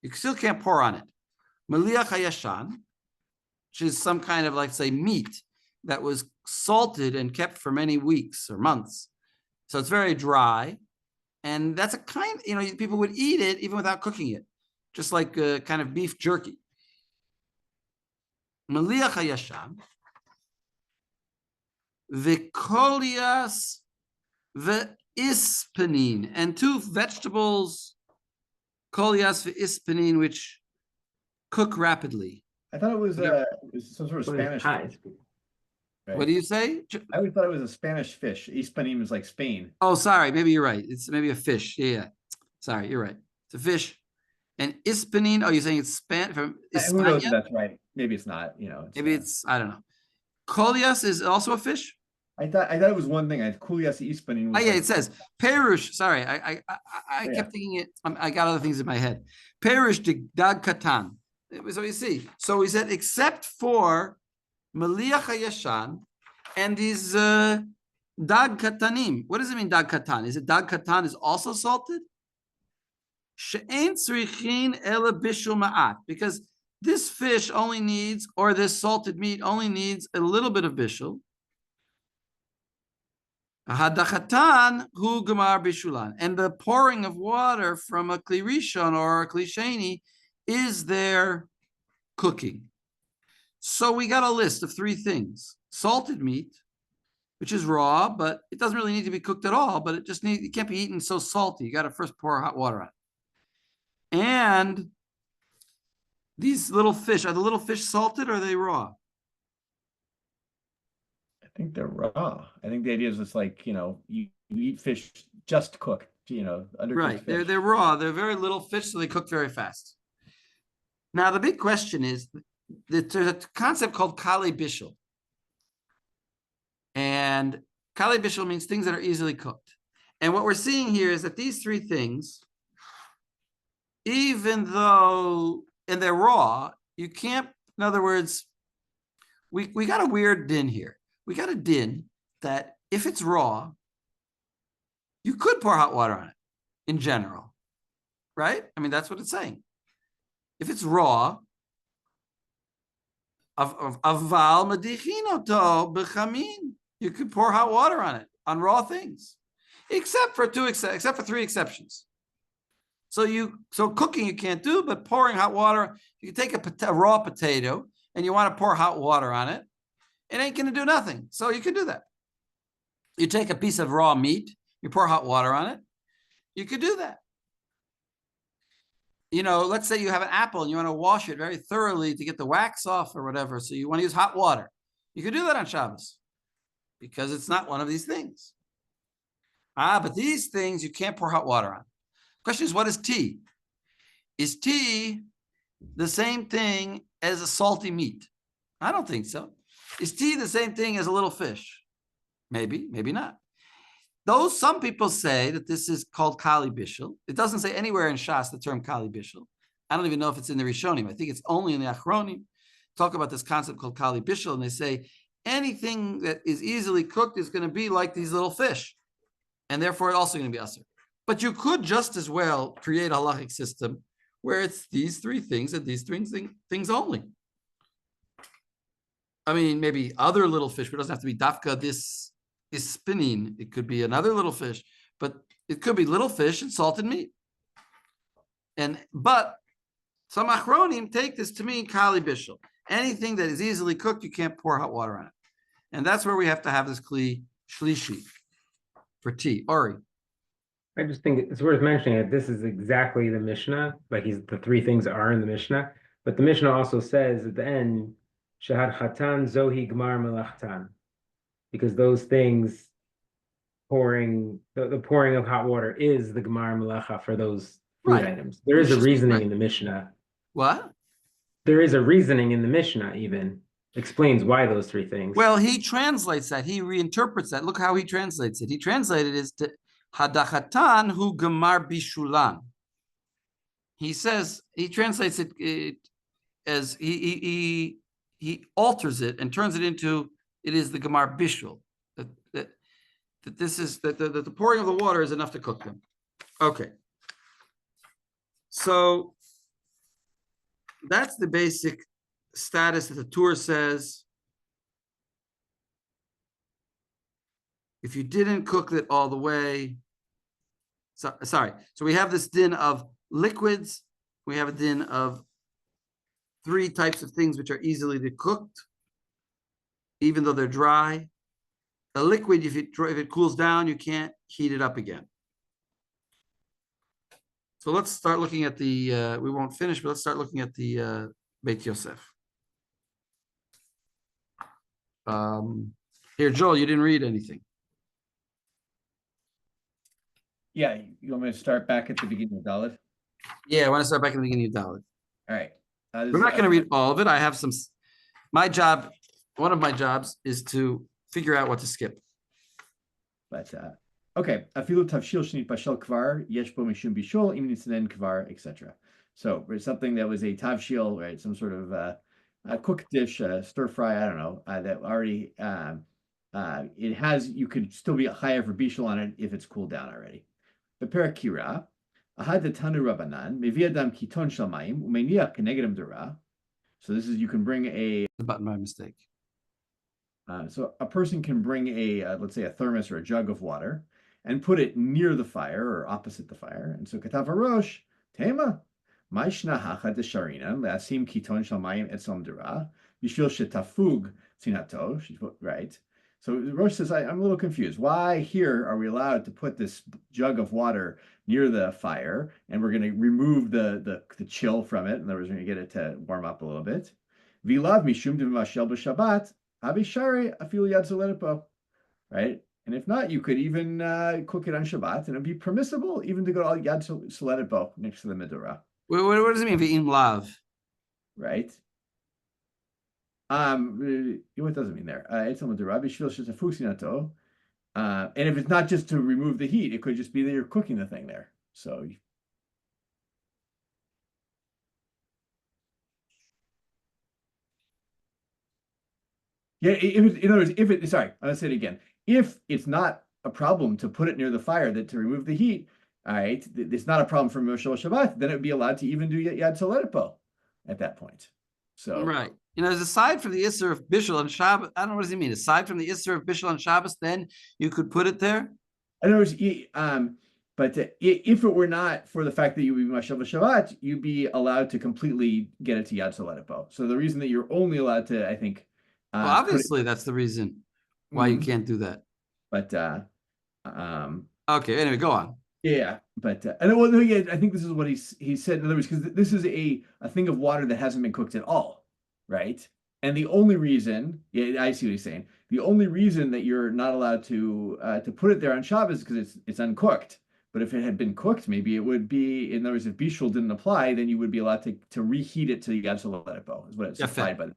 You still can't pour on it. Meliach hayashan, which is some kind of, like, say, meat that was salted and kept for many weeks or months. So it's very dry, and that's a kind, people would eat it even without cooking it, just like a kind of beef jerky. Meliach hayashan. Vikolias ve'ispanin, and 2 vegetables, kolias ve'ispanin, which cook rapidly.
I thought it was
Whatever.
some sort of
What is
Spanish
high?
fish, right?
What do you say?
I always thought it was a Spanish fish. Hispanim is like Spain.
Oh, sorry, maybe you're right. It's maybe a fish. Yeah. Sorry, you're right. It's a fish. And ispanin, oh, you're saying it's from
Who knows if
España?
that's right? Maybe it's not.
Maybe it's, I don't know. Kolias is also a fish?
I thought it was one thing. Kulias Hispanim.
Oh, yeah, it says Perush. Sorry, I
Yeah.
kept thinking it. I got other things in my head. Perush de dag katan. So you see. So we said, except for Meliach HaYashan and these dag katanim. What does it mean, dag katan? Is it dag katan is also salted? She'ein tzrichin ela bishul ma'at, because this fish only needs, or this salted meat only needs a little bit of bishul. Hadachatan hu gemar bishulan, and the pouring of water from a kli rishon or a kli sheni is their cooking. So we got a list of 3 things: salted meat, which is raw, but it doesn't really need to be cooked at all. But it can't be eaten so salty. You got to first pour hot water on it. And these little fish, are the little fish salted or are they raw?
I think they're raw. I think the idea is it's like, you eat fish just cooked, undercooked
Right.
fish.
They're raw. They're very little fish, so they cook very fast. Now, the big question is that there's a concept called kale bishul. And kale bishul means things that are easily cooked. And what we're seeing here is that these 3 things, even though, and they're raw, you can't, in other words, we got a weird din here. We got a din that if it's raw, you could pour hot water on it in general, right? I mean, that's what it's saying. If it's raw, aval medichinoto b'chamin, you could pour hot water on it, on raw things, except for 3 exceptions. So cooking you can't do, but pouring hot water, you can take a raw potato and you want to pour hot water on it, it ain't going to do nothing. So you can do that. You take a piece of raw meat, you pour hot water on it, you could do that. Let's say you have an apple and you want to wash it very thoroughly to get the wax off or whatever. So you want to use hot water. You could do that on Shabbos because it's not one of these things. But these things you can't pour hot water on. Question is, what is tea? Is tea the same thing as a salty meat? I don't think so. Is tea the same thing as a little fish? Maybe, maybe not. Though some people say that this is called kali bishul. It doesn't say anywhere in Shas the term kali bishul. I don't even know if it's in the Rishonim. I think it's only in the Achronim. Talk about this concept called kali bishul, and they say anything that is easily cooked is going to be like these little fish, and therefore it's also going to be asur. But you could just as well create a halachic system where it's these 3 things and these 3 things only. I mean, maybe other little fish, but it doesn't have to be dafka. This is spinning. It could be another little fish, but it could be little fish and salted meat. But some achronim take this to mean kali bishul. Anything that is easily cooked, you can't pour hot water on it. And that's where we have to have this kli shlishi for tea. Ori.
I just think it's worth mentioning that this is exactly the Mishnah, the 3 things are in the Mishnah, but the Mishnah also says at the end, Shahad Chatan Zohi Gmar Melachtan, because those things the pouring of hot water is the Gmar Melacha for those food items. There is a reasoning in the Mishnah.
What?
There is a reasoning in the Mishnah even explains why those 3 things.
Well, he translates that. He reinterprets that. Look how he translates it. He translated it as to Hadachatan hu gemar bishulan. He says, he translates it as he alters it and turns it into it is the gemar bishul. That this is that the pouring of the water is enough to cook them. Okay. So that's the basic status that the Torah says. If you didn't cook it all the way, so we have this din of liquids. We have a din of 3 types of things which are easily cooked, even though they're dry. a liquid, if it cools down, you can't heat it up again. So let's start looking at the, we won't finish, but let's start looking at the Beit Yosef. Here, Joel, you didn't read anything.
Yeah, you want me to start back at the beginning of Dalit?
Yeah, I want to start back in the beginning of Dalit.
All right.
We're not going to read all of it. I have some, my job, one of my jobs is to figure out what to skip.
But okay, afilu tavshil shnit bashel kvar yesh bo mishum bishol im nitznen kvar, etc. So it's something that was a tavshil, right? Some sort of a cooked dish, stir fry. I don't know that already. It has. You could still be a higher for bishul on it if it's cooled down already. But perakira ahad tanu rabanan meviadam kiton shalmayim umeniach kenegedem dera. So this is you can bring a
button by mistake.
So a person can bring a, let's say, a thermos or a jug of water and put it near the fire or opposite the fire. And so katav harosh tema ma'ishna hacha desharina le'asim kiton shalmayim etzom dera bishvil shetafug tzinato. Right. So the Rosh says, I'm a little confused. Why here are we allowed to put this jug of water near the fire and we're going to remove the chill from it? In other words, we're going to get it to warm up a little bit. Vilav mishum d'mashel b'Shabbat. Abishari afilu yad soledepo, right? And if not, you could even cook it on Shabbat, and it'd be permissible even to go to yad soledepo next to the menorah.
What does it mean? V'im lav,
right? What does it mean there? It's on the Rabbi Shvil Shetafusinato. And if it's not just to remove the heat, it could just be that you're cooking the thing there. So. Yeah, in other words, sorry, I'll say it again. If it's not a problem to put it near the fire to remove the heat, all right, it's not a problem for Moshe Shabbat, then it would be allowed to even do Yad Soledepo at that point. So
right. Aside from the Isser of Bishul and Shabbos, I don't know what does he mean. Aside from the Isser of Bishul and Shabbos, then you could put it there?
In other words, but if it were not for the fact that you would be Mashal Shabbat, you'd be allowed to completely get it to Yad Soledepo. So the reason that you're only allowed to, I think,
well, obviously that's the reason why you can't do that.
But
okay, anyway, go on.
Yeah, but I think this is what he said. In other words, because this is a thing of water that hasn't been cooked at all, right? And the only reason, yeah, I see what he's saying. The only reason that you're not allowed to put it there on Shabbos is because it's uncooked. But if it had been cooked, maybe it would be. In other words, if bishul didn't apply, then you would be allowed to reheat it to Yad Soledepo. Is what it's applied by.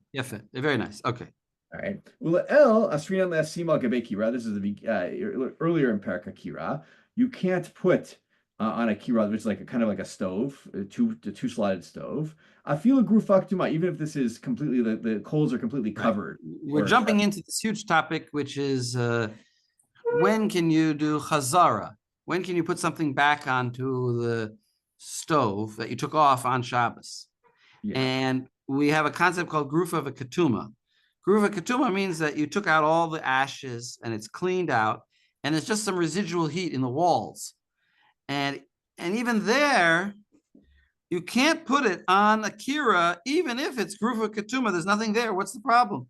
Very nice. Okay.
All right. Well, El Asrian Lasima Gabekira. This is the earlier in Perka Kira. You can't put on a kira, which is like kind of like a stove, a two-slotted stove. I feel a grufaktuma, even if this is completely the coals are completely covered.
We're jumping into this huge topic, which is when can you do chazara? When can you put something back onto the stove that you took off on Shabbos? Yeah. And we have a concept called grufa v'katuma. Grufa v'katuma means that you took out all the ashes and it's cleaned out, and there's just some residual heat in the walls. And even there, you can't put it on a kira, even if it's grufa katuma. There's nothing there. What's the problem?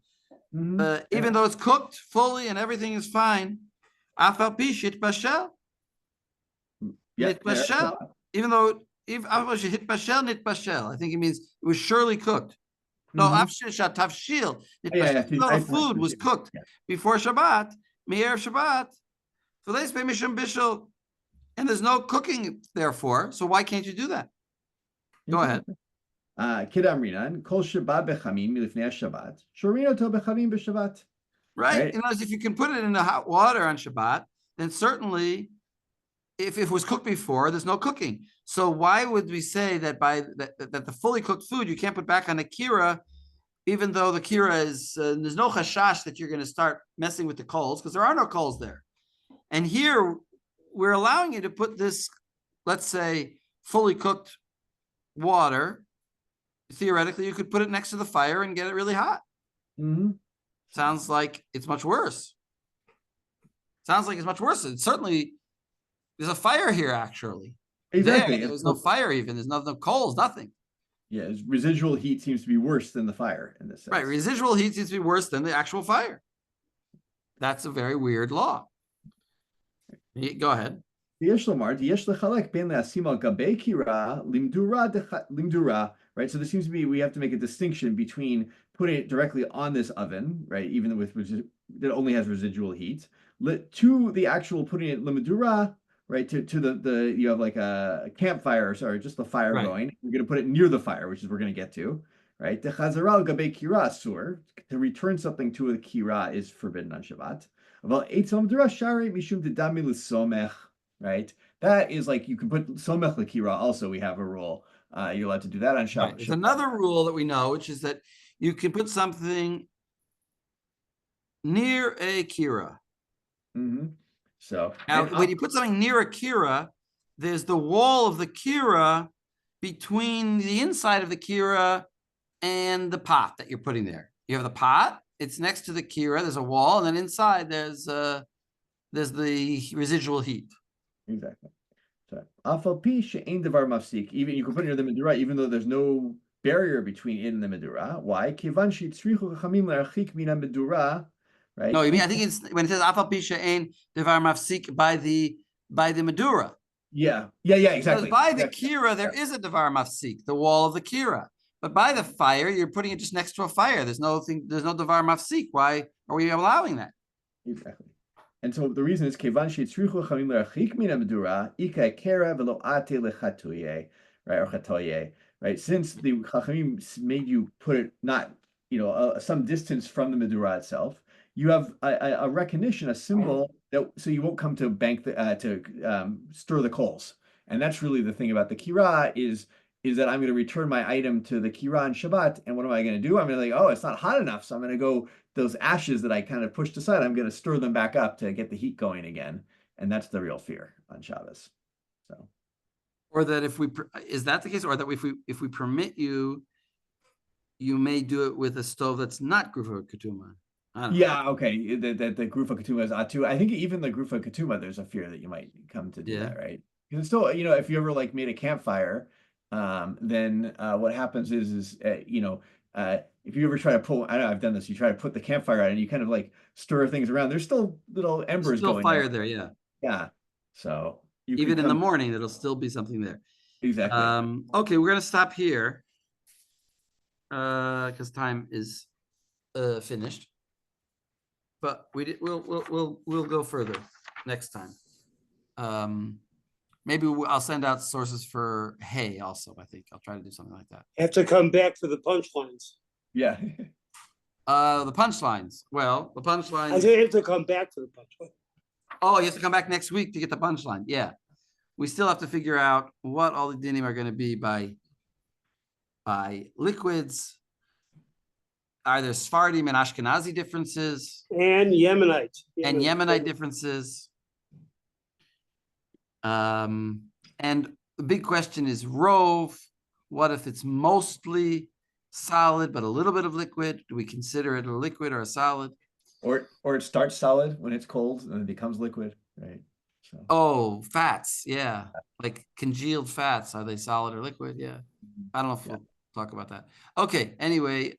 Even though it's cooked fully and everything is fine, afal pishit bashel. Nit bashel. Even though hit bashel, nit bashel. I think it means it was surely cooked. No, afshil tavshil. The food was cooked before Shabbat, me'er Shabbat. So they say mishum bishul. And there's no cooking, therefore. So why can't you do that? Go ahead.
Kidamrinan kol Shabbat bechamim milifnei Shabbat shorino to bechamim b'Shabbat.
Right. If you can put it in the hot water on Shabbat, then certainly, if it was cooked before, there's no cooking. So why would we say that that the fully cooked food you can't put back on a kira, even though the kira is there's no chashash that you're going to start messing with the coals because there are no coals there, and here. We're allowing you to put this, let's say, fully cooked water. Theoretically, you could put it next to the fire and get it really hot. Sounds like it's much worse. It's certainly, there's a fire here, actually.
Exactly.
There was no fire even. There's no coals, nothing.
Yeah, residual heat seems to be worse than the fire in this sense.
Right, residual heat seems to be worse than the actual fire. That's a very weird law. Go ahead.
Right, so there seems to be, we have to make a distinction between putting it directly on this oven, right, even with that only has residual heat, to the actual putting it limudura, right, to the you have like a campfire, sorry, just the fire going. You're going to put it near the fire, which is we're going to get to, right? The chazara gabe kira asur, to return something to a kira is forbidden on Shabbat. Right? That is like you can put somech lekira. Also, we have a rule. You're allowed to do that on Shabbat.
Right. There's another rule that we know, which is that you can put something near a kira.
Mm-hmm. So
now, when you put something near a kira, there's the wall of the kira between the inside of the kira and the pot that you're putting there. You have the pot; it's next to the kira. There's a wall, and then inside there's the residual heat.
Exactly. So even you can put it in the medura, even though there's no barrier between it and the medura. Why? Right?
No, you mean I think it's when it says afal pi she'ein devar mafsik by the medura.
Yeah, exactly.
Because by the kira, there is a devar mafsik, the wall of the kira. But by the fire, you're putting it just next to a fire. There's no devar mafsik. Why are we allowing that?
Exactly. And so the reason is kevan she'tzrichu chamim lerachik min medura ika kera velo ate lechatuye, right, or chatoye, right? Since the chachamim made you put it not, some distance from the medura itself, you have a recognition, a symbol that so you won't come to stir the coals. And that's really the thing about the kira is that I'm going to return my item to the kira on Shabbat. And what am I going to do? I'm going to it's not hot enough. So I'm going to go, those ashes that I kind of pushed aside, I'm going to stir them back up to get the heat going again. And that's the real fear on Shabbos. So,
or that is that the case? Or that if we permit you, you may do it with a stove that's not Grufa Ketuma.
Yeah, okay. The Grufa Ketuma is Atu. I think even the Grufa Ketuma, there's a fear that you might come to do that, right? Because still, if you ever made a campfire, then what happens is if you ever try to pull, I know I've done this, you try to put the campfire out and you kind of stir things around. There's still little embers going.
Still fire there, yeah.
Yeah. So
even in the morning, there'll still be something there.
Exactly.
Okay, we're gonna stop here because time is finished. But we'll go further next time. Maybe I'll send out sources for hay also. I think I'll try to do something like that.
Have to come back for the punchlines.
Yeah.
The punchlines. Well, the punchlines.
I have to come back for the punchline.
Oh, you have to come back next week to get the punchline. Yeah. We still have to figure out what all the dinim are going to be by liquids. Are there Sephardim and Ashkenazi differences?
And Yemenite.
And Yemenite differences. And the big question is Rove. What if it's mostly solid, but a little bit of liquid? Do we consider it a liquid or a solid?
Or it starts solid when it's cold and it becomes liquid, right? So.
Oh, fats. Yeah. Like congealed fats. Are they solid or liquid? Yeah. I don't know if we'll talk about that. Okay. Anyway,